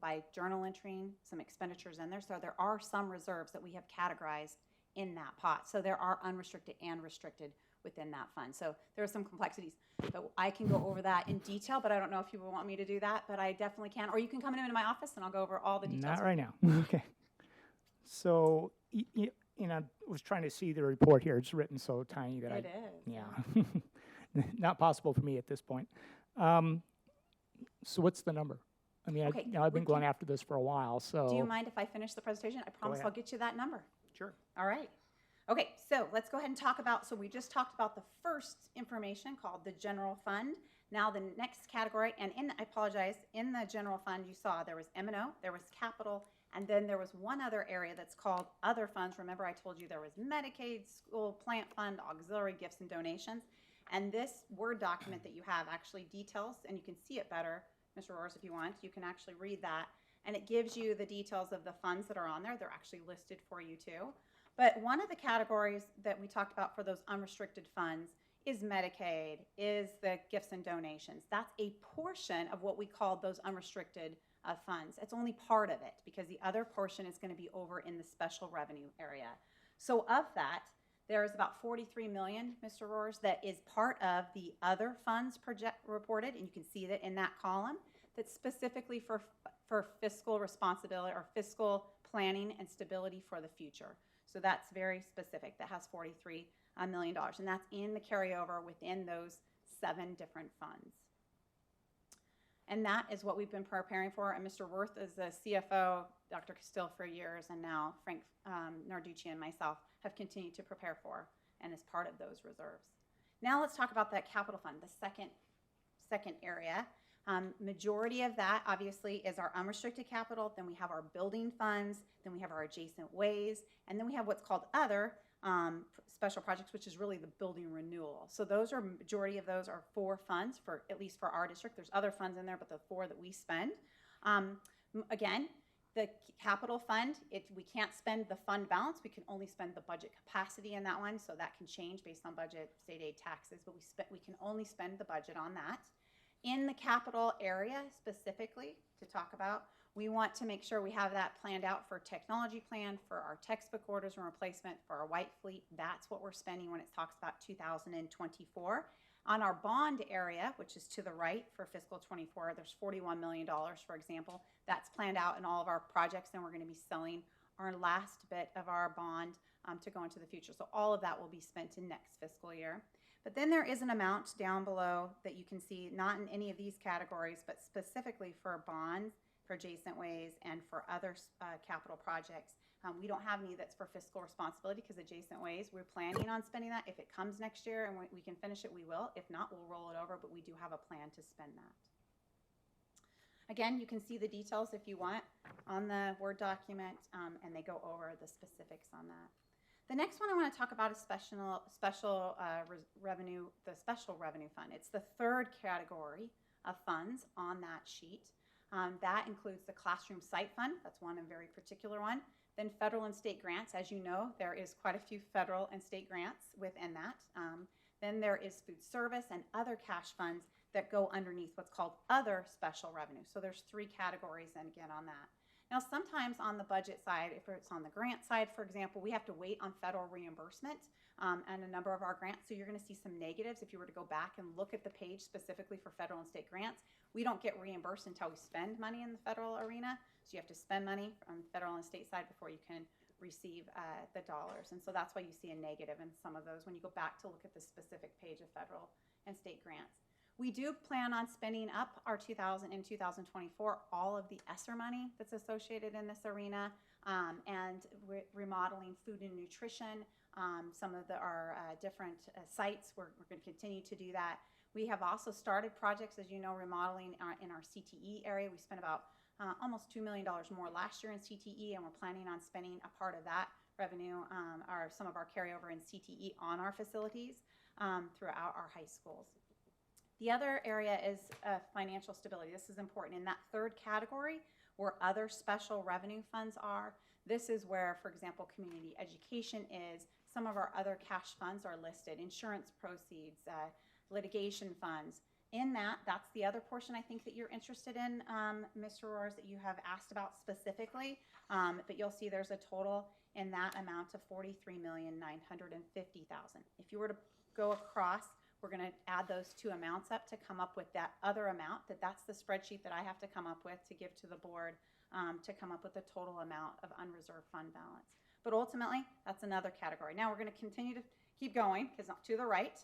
by journal entering some expenditures in there. So there are some reserves that we have categorized in that pot. So there are unrestricted and restricted within that fund. So there are some complexities, but I can go over that in detail, but I don't know if you would want me to do that, but I definitely can. Or you can come into my office and I'll go over all the details. Not right now. Okay. So, I was trying to see the report here. It's written so tiny that It is. yeah, not possible for me at this point. So what's the number? I mean, Okay, I've been we going can- after this for a while, so. Do you mind if I finish the presentation? I promise ahead. I'll get you that number. Sure. All right. Okay, so let's go ahead and talk about, so we just talked about the first information called the general fund. Now the next category, and I apologize, in the general fund you saw there was M&O, there was capital, and then there was one other area that's called other funds. Remember I told you there was Medicaid, school, plant fund, auxiliary gifts and donations. And this Word document that you have actually details, and you can see it better, Mr. Roars, if you want, you can actually read that. And it gives you the details of the funds that are on there. They're actually listed for you too. But one of the categories that we talked about for those unrestricted funds is Medicaid, is the gifts and donations. That's a portion of what we call those unrestricted funds. It's only part of it because the other portion is going to be over in the special revenue area. So of that, there is about 43 million, Mr. Roars, that is part of the other funds reported, and you can see that in that column, that's specifically for fiscal responsibility or fiscal planning and stability for the future. So that's very specific. That has $43 million, and that's in the carryover within those 7 different funds. And that is what we've been preparing for. And Mr. Worth is the CFO, Dr. Castile for years, and now Frank Narducci and myself have continued to prepare for and is part of those reserves. Now let's talk about that capital fund, the second area. Majority of that obviously is our unrestricted capital, then we have our building funds, then we have our adjacent ways, and then we have what's called other special projects, which is really the building renewal. So those are, majority of those are 4 funds, for at least for our district. There's other funds in there, but the 4 that we spend. Again, the capital fund, we can't spend the fund balance, we can only spend the budget capacity in that one, so that can change based on budget, state aid, taxes, but we can only spend the budget on that. In the capital area specifically to talk about, we want to make sure we have that planned out for technology plan, for our textbook orders and replacement, for our white fleet. That's what we're spending when it talks about 2024. On our bond area, which is to the right for fiscal 24, there's $41 million, for example. That's planned out in all of our projects, and we're going to be selling our last bit of our bond to go into the future. So all of that will be spent in next fiscal year. But then there is an amount down below that you can see, not in any of these categories, but specifically for bonds, for adjacent ways, and for other capital projects. We don't have any that's for fiscal responsibility because adjacent ways, we're planning on spending that. If it comes next year and we can finish it, we will. If not, we'll roll it over, but we do have a plan to spend that. Again, you can see the details if you want on the Word document, and they go over the specifics on that. The next one I want to talk about is special revenue, the special revenue fund. It's the 3rd category of funds on that sheet. That includes the classroom site fund. That's one, a very particular one. Then federal and state grants. As you know, there is quite a few federal and state grants within that. Then there is food service and other cash funds that go underneath what's called other special revenue. So there's 3 categories, and again on that. Now, sometimes on the budget side, if it's on the grant side, for example, we have to wait on federal reimbursement and a number of our grants. So you're going to see some negatives if you were to go back and look at the page specifically for federal and state grants. We don't get reimbursed until we spend money in the federal arena. So you have to spend money on the federal and state side before you can receive the dollars. And so that's why you see a negative in some of those when you go back to look at the specific page of federal and state grants. We do plan on spending up our 2024, all of the ESSER money that's associated in this arena, and remodeling food and nutrition, some of our different sites. We're going to continue to do that. We have also started projects, as you know, remodeling in our CTE area. We spent about almost $2 million more last year in CTE, and we're planning on spending a part of that revenue, or some of our carryover in CTE on our facilities throughout our high schools. The other area is financial stability. This is important. In that 3rd category, where other special revenue funds are, this is where, for example, community education is, some of our other cash funds are listed, insurance proceeds, litigation funds. In that, that's the other portion I think that you're interested in, Mr. Roars, that you have asked about specifically. But you'll see there's a total in that amount of $43,950,000. If you were to go across, we're going to add those two amounts up to come up with that other amount. That's the spreadsheet that I have to come up with to give to the board to come up with the total amount of unreserved fund balance. But ultimately, that's another category. Now we're going to continue to keep going because to the right,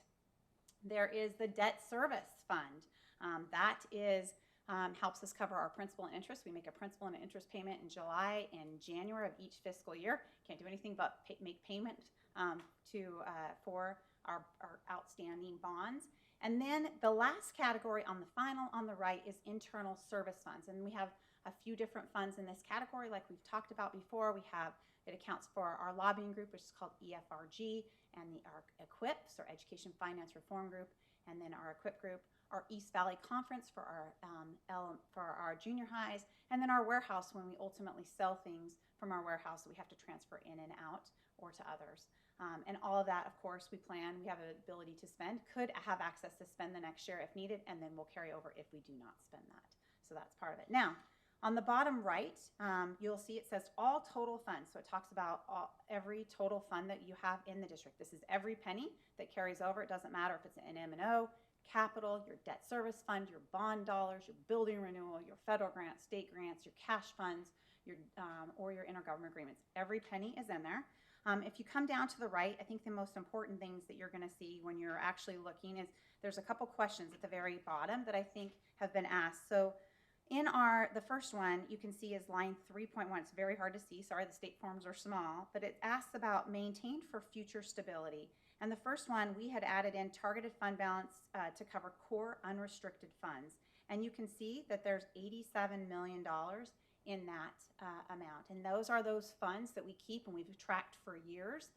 there is the debt service fund. That is helps us cover our principal and interest. We make a principal and interest payment in July and January of each fiscal year. Can't do anything but make payment for our outstanding bonds. And then the last category on the right is internal service funds. And we have a few different funds in this category like we've talked about before. It accounts for our lobbying group, which is called EFRG, and our EQUIPS, or Education Finance Reform Group, and then our EQUIP group, our East Valley Conference for our junior highs, and then our warehouse when we ultimately sell things from our warehouse that we have to transfer in and out or to others. And all of that, of course, we have an ability to spend, could have access to spend the next year if needed, and then we'll carry over if we do not spend that. So that's part of it. Now, on the bottom right, you'll see it says all total funds. So it talks about every total fund that you have in the district. This is every penny that carries over. It doesn't matter if it's an M&O, capital, your debt service fund, your bond dollars, your building renewal, your federal grants, state grants, your cash funds, or your intergovernmental agreements. Every penny is in there. If you come down to the right, I think the most important things that you're going to see when you're actually looking is there's a couple questions at the very bottom that I think have been asked. So in the first one, you can see is line 3.1. It's very hard to see. Sorry, the state forms are small, but it asks about maintained for future stability. And the first one, we had added in targeted fund balance to cover core unrestricted funds. And you can see that there's $87 million in that amount. And those are those funds that we keep and we've tracked for years.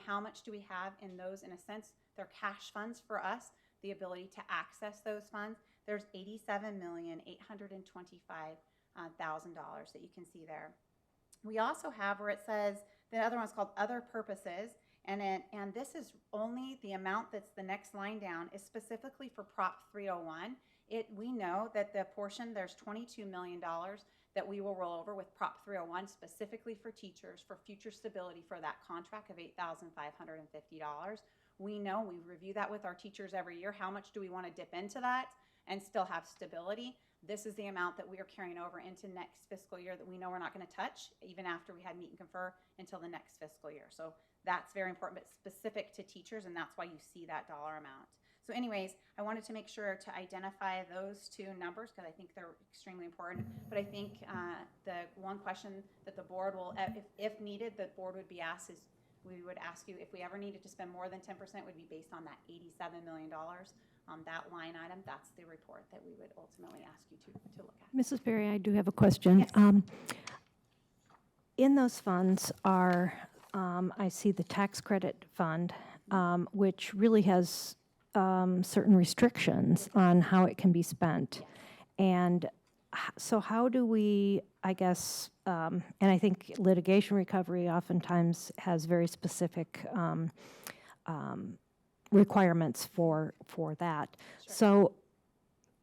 How much do we have in those? In a sense, they're cash funds for us, the ability to access those funds. There's $87,825,000 that you can see there. We also have where it says, the other one's called other purposes, and this is only the amount that's the next line down is specifically for Prop 301. We know that the portion, there's $22 million that we will roll over with Prop 301 specifically for teachers for future stability for that contract of $8,550. We know, we review that with our teachers every year. How much do we want to dip into that and still have stability? This is the amount that we are carrying over into next fiscal year that we know we're not going to touch even after we had meet and confer until the next fiscal year. So that's very important, but specific to teachers, and that's why you see that dollar amount. So anyways, I wanted to make sure to identify those two numbers because I think they're extremely important. But I think the one question that the board will, if needed, the board would be asked is, we would ask you if we ever needed to spend more than 10% would be based on that $87 million. That line item, that's the report that we would ultimately ask you to look at. Mrs. Berry, I do have a question. Yes. In those funds are, I see the tax credit fund, which really has certain restrictions on how it can be spent. And so how do we, I guess, and I think litigation recovery oftentimes has very specific requirements for that. Sure. So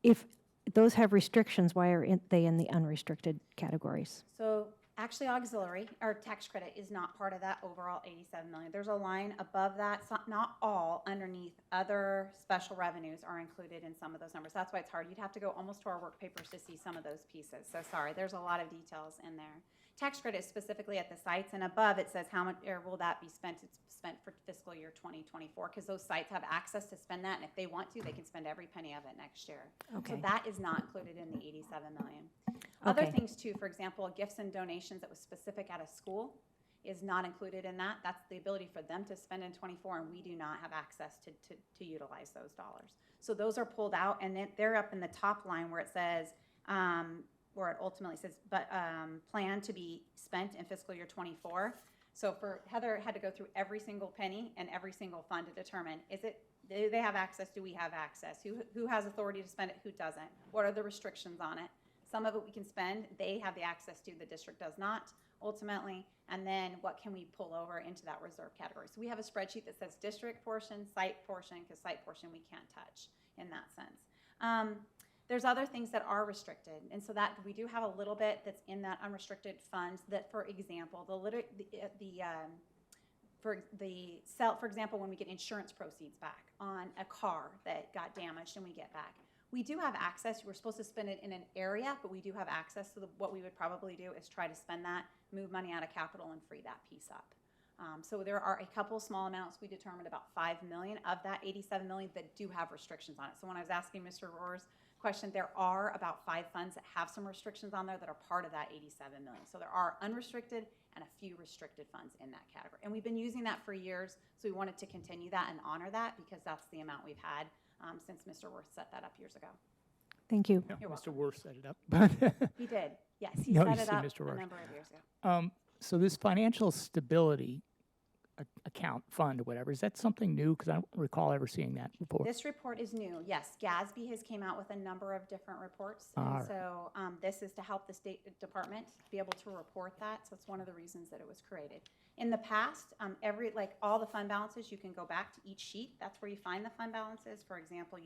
if those have restrictions, why are they in the unrestricted categories? So actually auxiliary or tax credit is not part of that overall $87 million. There's a line above that, not all, underneath other special revenues are included in some of those numbers. That's why it's hard. You'd have to go almost to our work papers to see some of those pieces. So sorry, there's a lot of details in there. Tax credit is specifically at the sites, and above it says how much will that be spent. It's spent for fiscal year 2024 because those sites have access to spend that, and if they want to, they can spend every penny of it next year. Okay. So that is not included in the $87 million. Other Okay. things too, for example, gifts and donations that was specific at a school is not included in that. That's the ability for them to spend in 24, and we do not have access to utilize those dollars. So those are pulled out, and then they're up in the top line where it says, where it ultimately says, but plan to be spent in fiscal year 24. So for Heather had to go through every single penny and every single fund to determine, do they have access? Do we have access? Who has authority to spend it? Who doesn't? What are the restrictions on it? Some of it we can spend, they have the access to, the district does not. ultimately, and then what can we pull over into that reserve category. So we have a spreadsheet that says district portion, site portion, because site portion we can't touch in that sense. There's other things that are restricted, and so that we do have a little bit that's in that unrestricted funds that, for example, for example, when we get insurance proceeds back on a car that got damaged and we get back, we do have access. We're supposed to spend it in an area, but we do have access. So what we would probably do is try to spend that, move money out of capital, and free that piece up. So there are a couple small amounts. We determined about $5 million of that $87 million that do have restrictions on it. So when I was asking Mr. Rohr's question, there are about 5 funds that have some restrictions on there that are part of that $87 million. So there are unrestricted and a few restricted funds in that category. And we've been using that for years, so we wanted to continue that and honor that because that's the amount we've had since Mr. Worth set that up years ago. Thank you. No, You're Mr. welcome. Worth set it up, but He did, yes, he No, set you it see up Mr. a Worth. number of years ago. so this financial stability account fund or whatever, is that something new? Because I don't recall ever seeing that before. This report is new, yes. GASB has came out with a number of different reports. And All right. so this is to help the State Department be able to report that. So it's one of the reasons that it was created. In the past, all the fund balances, you can go back to each sheet. That's where you find the fund balances. For example,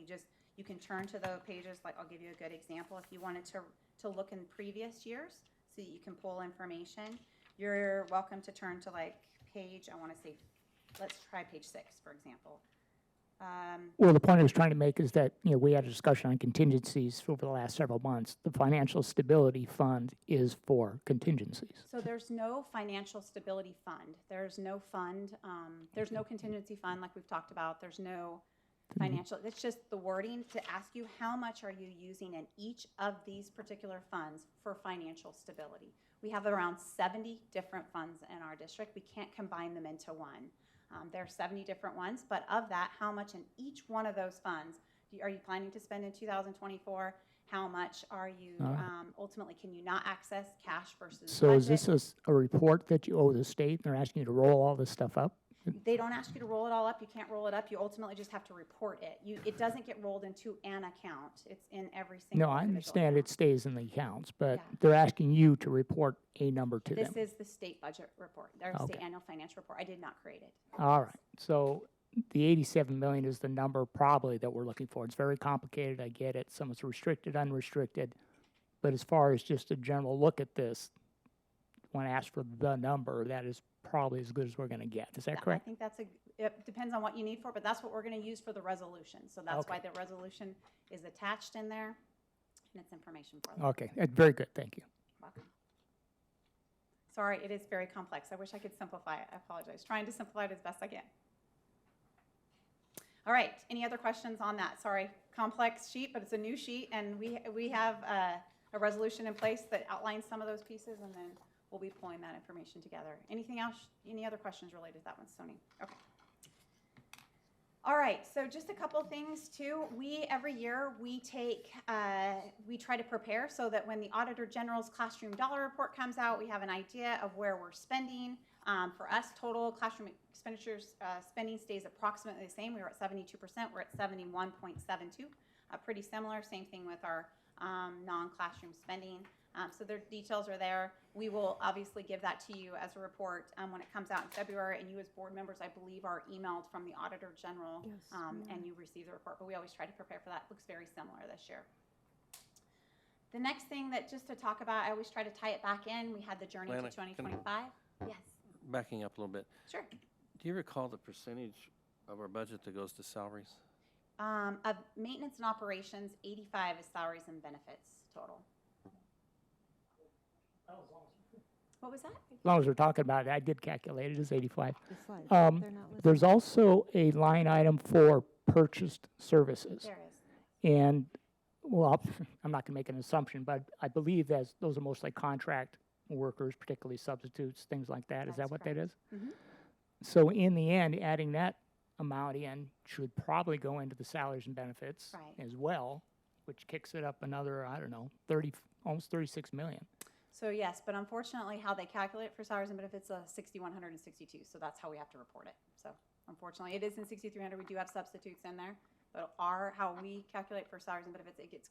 you can turn to the pages, like I'll give you a good example. If you wanted to look in previous years so that you can pull information, you're welcome to turn to page, I want to say, let's try page 6, for example. Well, the point I was trying to make is that, we had a discussion on contingencies over the last several months. The financial stability fund is for contingencies. So there's no financial stability fund. There's no fund, there's no contingency fund like we've talked about. There's no financial, it's just the wording to ask you how much are you using in each of these particular funds for financial stability. We have around 70 different funds in our district. We can't combine them into one. There are 70 different ones, but of that, how much in each one of those funds are you planning to spend in 2024? How much are you, ultimately, can you not access cash versus So budget? is this a report that you owe the state? They're asking you to roll all this stuff up? They don't ask you to roll it all up. You can't roll it up. You ultimately just have to report it. It doesn't get rolled into an account. It's in every single No, I individual understand account. it stays in the accounts, but Yeah. they're asking you to report a number to This them. is the state budget report, their state Okay. annual financial report. I did not create it. All right, so the 87 million is the number probably that we're looking for. It's very complicated, I get it. Some is restricted, unrestricted. But as far as just a general look at this, when I ask for the number, that is probably as good as we're going to get. Is that I correct? think it depends on what you need for, but that's what we're going to use for the resolution. So that's why the resolution is attached in there, and it's information for them. Okay, very good, thank you. Welcome. Sorry, it is very complex. I wish I could simplify it. I apologize. Trying to simplify it as best I can. All right, any other questions on that? Sorry, complex sheet, but it's a new sheet, and we have a resolution in place that outlines some of those pieces, and then we'll be pulling that information together. Anything else? Any other questions related to that one, Sony? Okay. All right, so just a couple things too. Every year we try to prepare so that when the Auditor General's classroom dollar report comes out, we have an idea of where we're spending. For us, total classroom expenditures spending stays approximately the same. We were at 72%. We're at 71.72. Pretty similar. Same thing with our non-classroom spending. So their details are there. We will obviously give that to you as a report when it comes out in February, and you as board members, I believe, are emailed from the Auditor General, Yes, and you receive the report, but we always try to prepare for that. It looks very similar this year. The next thing that just to talk about, I always try to tie it back in. We had the journey to Lana, 2025. Yes, Backing up a little bit, sure. do you recall the percentage of our budget that goes to salaries? Of maintenance and operations, 85 is salaries and benefits total. What was that? As long as we're talking about it, I did calculate it as 85. The slides, They're not listed. There's also a line item for purchased services. There is. And, well, I'm not going to make an assumption, but I believe that those are mostly contract workers, particularly substitutes, things like that. Is that That's what that is? Mhm. So in the end, adding that amount in should probably go into the salaries and benefits Right. as well, which kicks it up another, I don't know, almost 36 million. So yes, but unfortunately, how they calculate for salaries and benefits is 6,162. So that's how we have to report it. So unfortunately, it is in 6,300. We do have substitutes in there, but how we calculate for salaries and benefits, it gets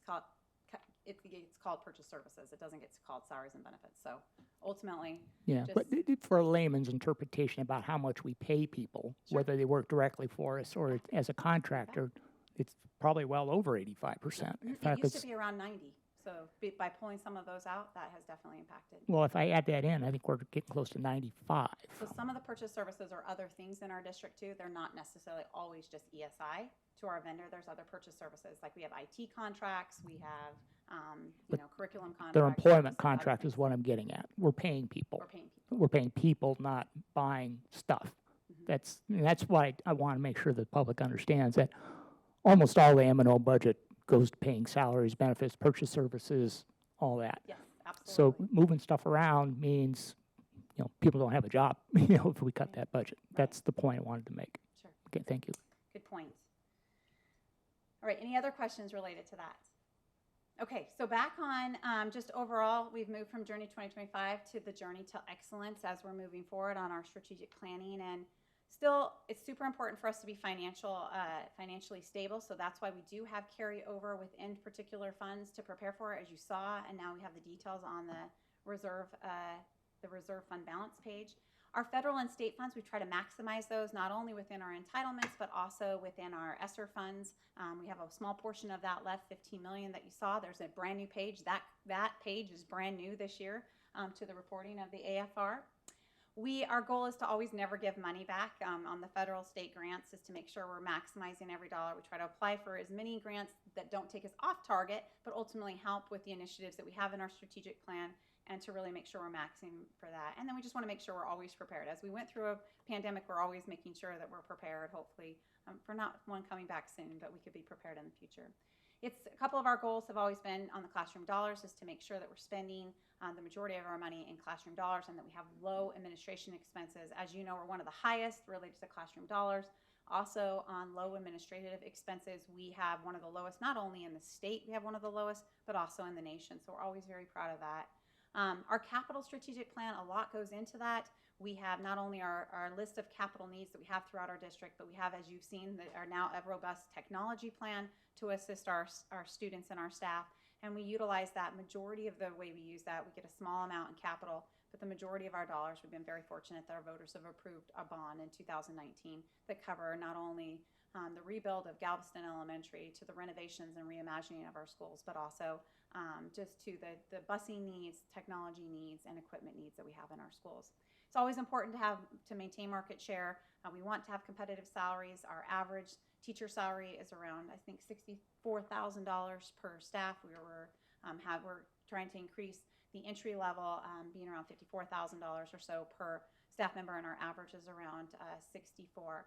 it gets called purchase services. It doesn't get called salaries and benefits. So ultimately, Yeah, just, but for a layman's interpretation about how much we pay people, Sure. whether they work directly for us or as a contractor, it's probably well over 85%. In it fact, used to it's, be around 90. So by pulling some of those out, that has definitely impacted. well, if I add that in, I think we're getting close to 95. So some of the purchase services are other things in our district too. They're not necessarily always just ESI to our vendor. There's other purchase services, like we have IT contracts, we have, curriculum contracts. Their services, employment other contract things. is what I'm getting at. We're paying people. We're paying people. We're paying people, not buying stuff. That's why I want to make sure the public understands that almost all the M&O budget goes to paying salaries, benefits, purchase services, all that. Yes, So absolutely. moving stuff around means, people don't have a job, if we cut that budget. That's the point I wanted to make. Sure. Okay, thank you. Good point. All right, any other questions related to that? Okay, so back on just overall, we've moved from Journey 2025 to the Journey to Excellence as we're moving forward on our strategic planning. And still, it's super important for us to be financially stable. So that's why we do have carryover within particular funds to prepare for, as you saw. And now we have the details on the reserve fund balance page. Our federal and state funds, we try to maximize those not only within our entitlements, but also within our ESSER funds. We have a small portion of that left, 15 million that you saw. There's a brand new page. That page is brand new this year to the reporting of the AFR. Our goal is to always never give money back on the federal state grants, is to make sure we're maximizing every dollar. We try to apply for as many grants that don't take us off target, but ultimately help with the initiatives that we have in our strategic plan, and to really make sure we're maxing for that. And then we just want to make sure we're always prepared. As we went through a pandemic, we're always making sure that we're prepared, hopefully, for not one coming back soon, but we could be prepared in the future. A couple of our goals have always been on the classroom dollars, is to make sure that we're spending the majority of our money in classroom dollars and that we have low administration expenses. As you know, we're one of the highest related to classroom dollars. Also, on low administrative expenses, we have one of the lowest, not only in the state, we have one of the lowest, but also in the nation. So we're always very proud of that. Our capital strategic plan, a lot goes into that. We have not only our list of capital needs that we have throughout our district, but we have, as you've seen, are now a robust technology plan to assist our students and our staff. And we utilize that. Majority of the way we use that, we get a small amount in capital, but the majority of our dollars, we've been very fortunate that our voters have approved a bond in 2019 that cover not only the rebuild of Galveston Elementary to the renovations and reimagining of our schools, but also just to the busing needs, technology needs, and equipment needs that we have in our schools. It's always important to maintain market share. We want to have competitive salaries. Our average teacher salary is around, I think, $64,000 per staff. We're trying to increase the entry level being around $54,000 or so per staff member, and our average is around $64,000.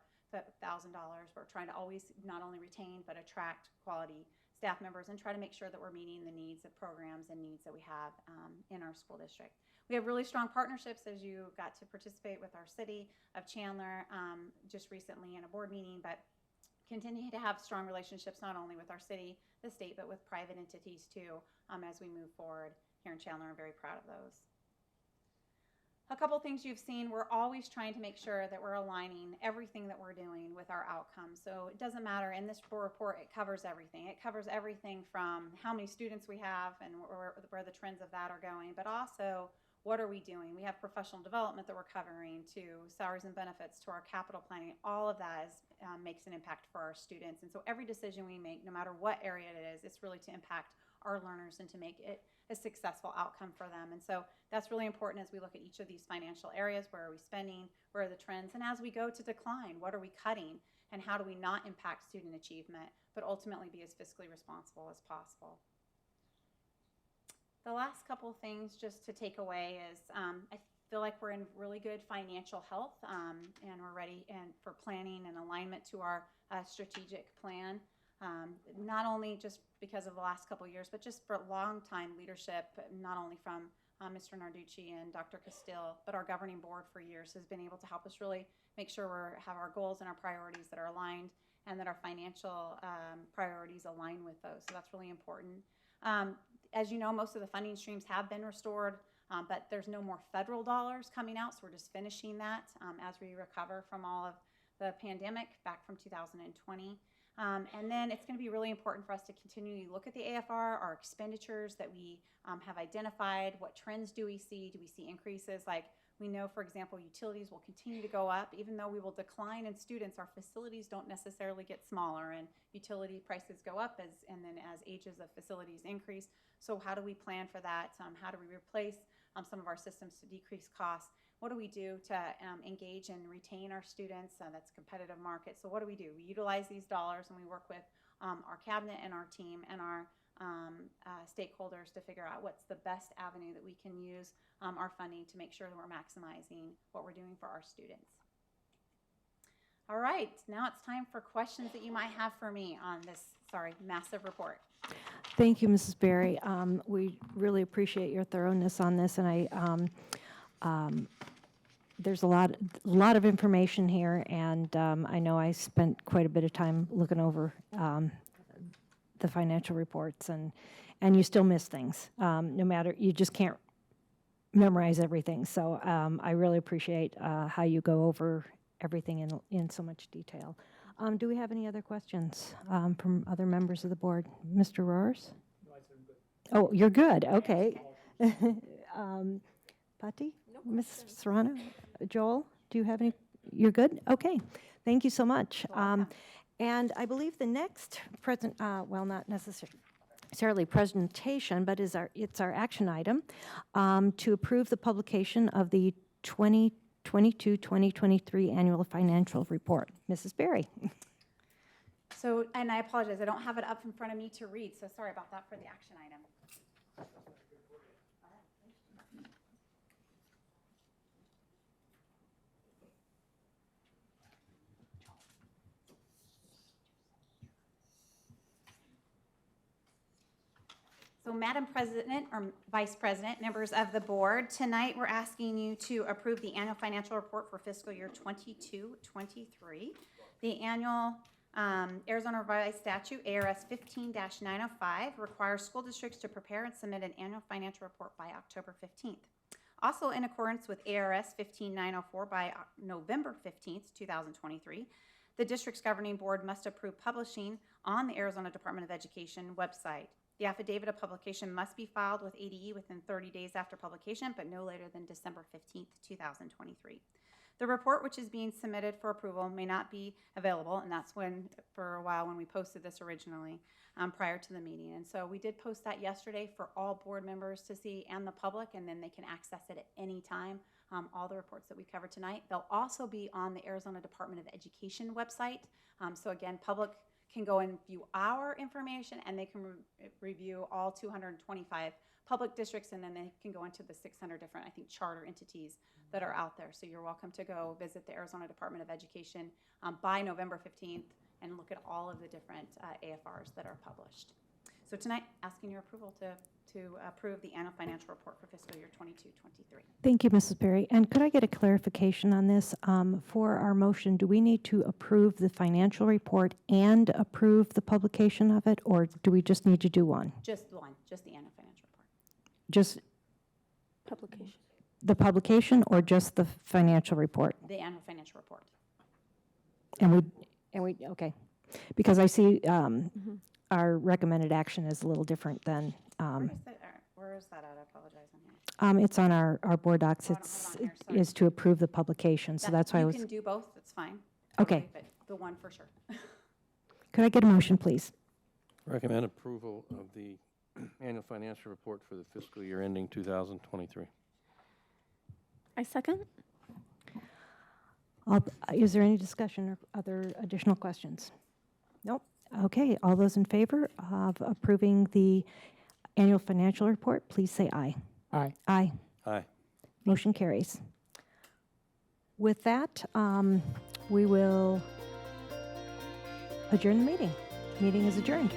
We're trying to always not only retain but attract quality staff members and try to make sure that we're meeting the needs of programs and needs that we have in our school district. We have really strong partnerships, as you got to participate with our city of Chandler just recently in a board meeting, but continue to have strong relationships not only with our city, the state, but with private entities too as we move forward here in Chandler. I'm very proud of those. A couple things you've seen, we're always trying to make sure that we're aligning everything that we're doing with our outcomes. So it doesn't matter, in this report, it covers everything. It covers everything from how many students we have and where the trends of that are going, but also what are we doing? We have professional development that we're covering, to salaries and benefits, to our capital planning. All of that makes an impact for our students. And so every decision we make, no matter what area it is, it's really to impact our learners and to make it a successful outcome for them. And so that's really important as we look at each of these financial areas. Where are we spending? Where are the trends? And as we go to decline, what are we cutting? And how do we not impact student achievement, but ultimately be as fiscally responsible as possible? The last couple of things just to take away is I feel like we're in really good financial health and we're ready for planning and alignment to our strategic plan. Not only just because of the last couple of years, but just for long time leadership, not only from Mr. Narducci and Dr. Castile, but our governing board for years has been able to help us really make sure we have our goals and our priorities that are aligned, and that our financial priorities align with those. So that's really important. As you know, most of the funding streams have been restored, but there's no more federal dollars coming out, so we're just finishing that as we recover from all of the pandemic back from 2020. And then it's going to be really important for us to continually look at the AFR, our expenditures that we have identified. What trends do we see? Do we see increases? Like we know, for example, utilities will continue to go up. Even though we will decline in students, our facilities don't necessarily get smaller, and utility prices go up and then as ages of facilities increase. So how do we plan for that? How do we replace some of our systems to decrease costs? What do we do to engage and retain our students? That's a competitive market. So what do? We utilize these dollars and we work with our cabinet and our team and our stakeholders to figure out what's the best avenue that we can use our funding to make sure that we're maximizing what we're doing for our students. All right, now it's time for questions that you might have for me on this, massive report. Thank you, Mrs. Berry. We really appreciate your thoroughness on this, and there's a lot of information here, and I know I spent quite a bit of time looking over the financial reports, and you still miss things. No matter, you just can't memorize everything. So I really appreciate how you go over everything in so much detail. Do we have any other questions from other members of the board? Mr. Roars? Oh, you're good. Okay. Patty? Ms. Serrano? Joel, do you have any? You're good? Okay. Thank you so much. And I believe the next well, not necessarily presentation, but it's our action item to approve the publication of the 2022-2023 annual financial report. Mrs. Berry. So, and I apologize, I don't have it up in front of me to read, so sorry about that for the action item. So Madam President or Vice President, members of the board, tonight we're asking you to approve the annual financial report for fiscal year 22-23. The annual Arizona Revised Statute, ARS 15-905, requires school districts to prepare and submit an annual financial report by October 15th. Also in accordance with ARS 15-904 by November 15th, 2023, the district's governing board must approve publishing on the Arizona Department of Education website. The affidavit of publication must be filed with ADE within 30 days after publication, but no later than December 15th, 2023. The report, which is being submitted for approval, may not be available, and that's when, for a while, when we posted this originally prior to the meeting. And so we did post that yesterday for all board members to see and the public, and then they can access it at any time, all the reports that we covered tonight. They'll also be on the Arizona Department of Education website. So again, public can go and view our information, and they can review all 225 public districts, and then they can go into the 600 different, I think, charter entities that are out there. So you're welcome to go visit the Arizona Department of Education by November 15th and look at all of the different AFRs that are published. So tonight, asking your approval to approve the annual financial report for fiscal year 22-23. Thank you, Mrs. Berry. And could I get a clarification on this? For our motion, do we need to approve the financial report and approve the publication of it, or do we just need to do one? Just one, just the annual financial report. Just Publication. the publication or just the financial report? The annual financial report. And we okay. Because I see our recommended action is a little different than, Where is that at? I apologize on here. it's on our board docs. Oh, I don't have it on here, sorry. Is to approve the publication. So that's why I You was, can do both, that's fine. Okay. But the one for sure. could I get a motion, please? Recommend approval of the annual financial report for the fiscal year ending 2023. I second. Is there any discussion or other additional questions? Nope. Okay, all those in favor of approving the annual financial report, please say aye. Aye. Aye. Aye. Motion carries. With that, we will adjourn the meeting. Meeting is adjourned.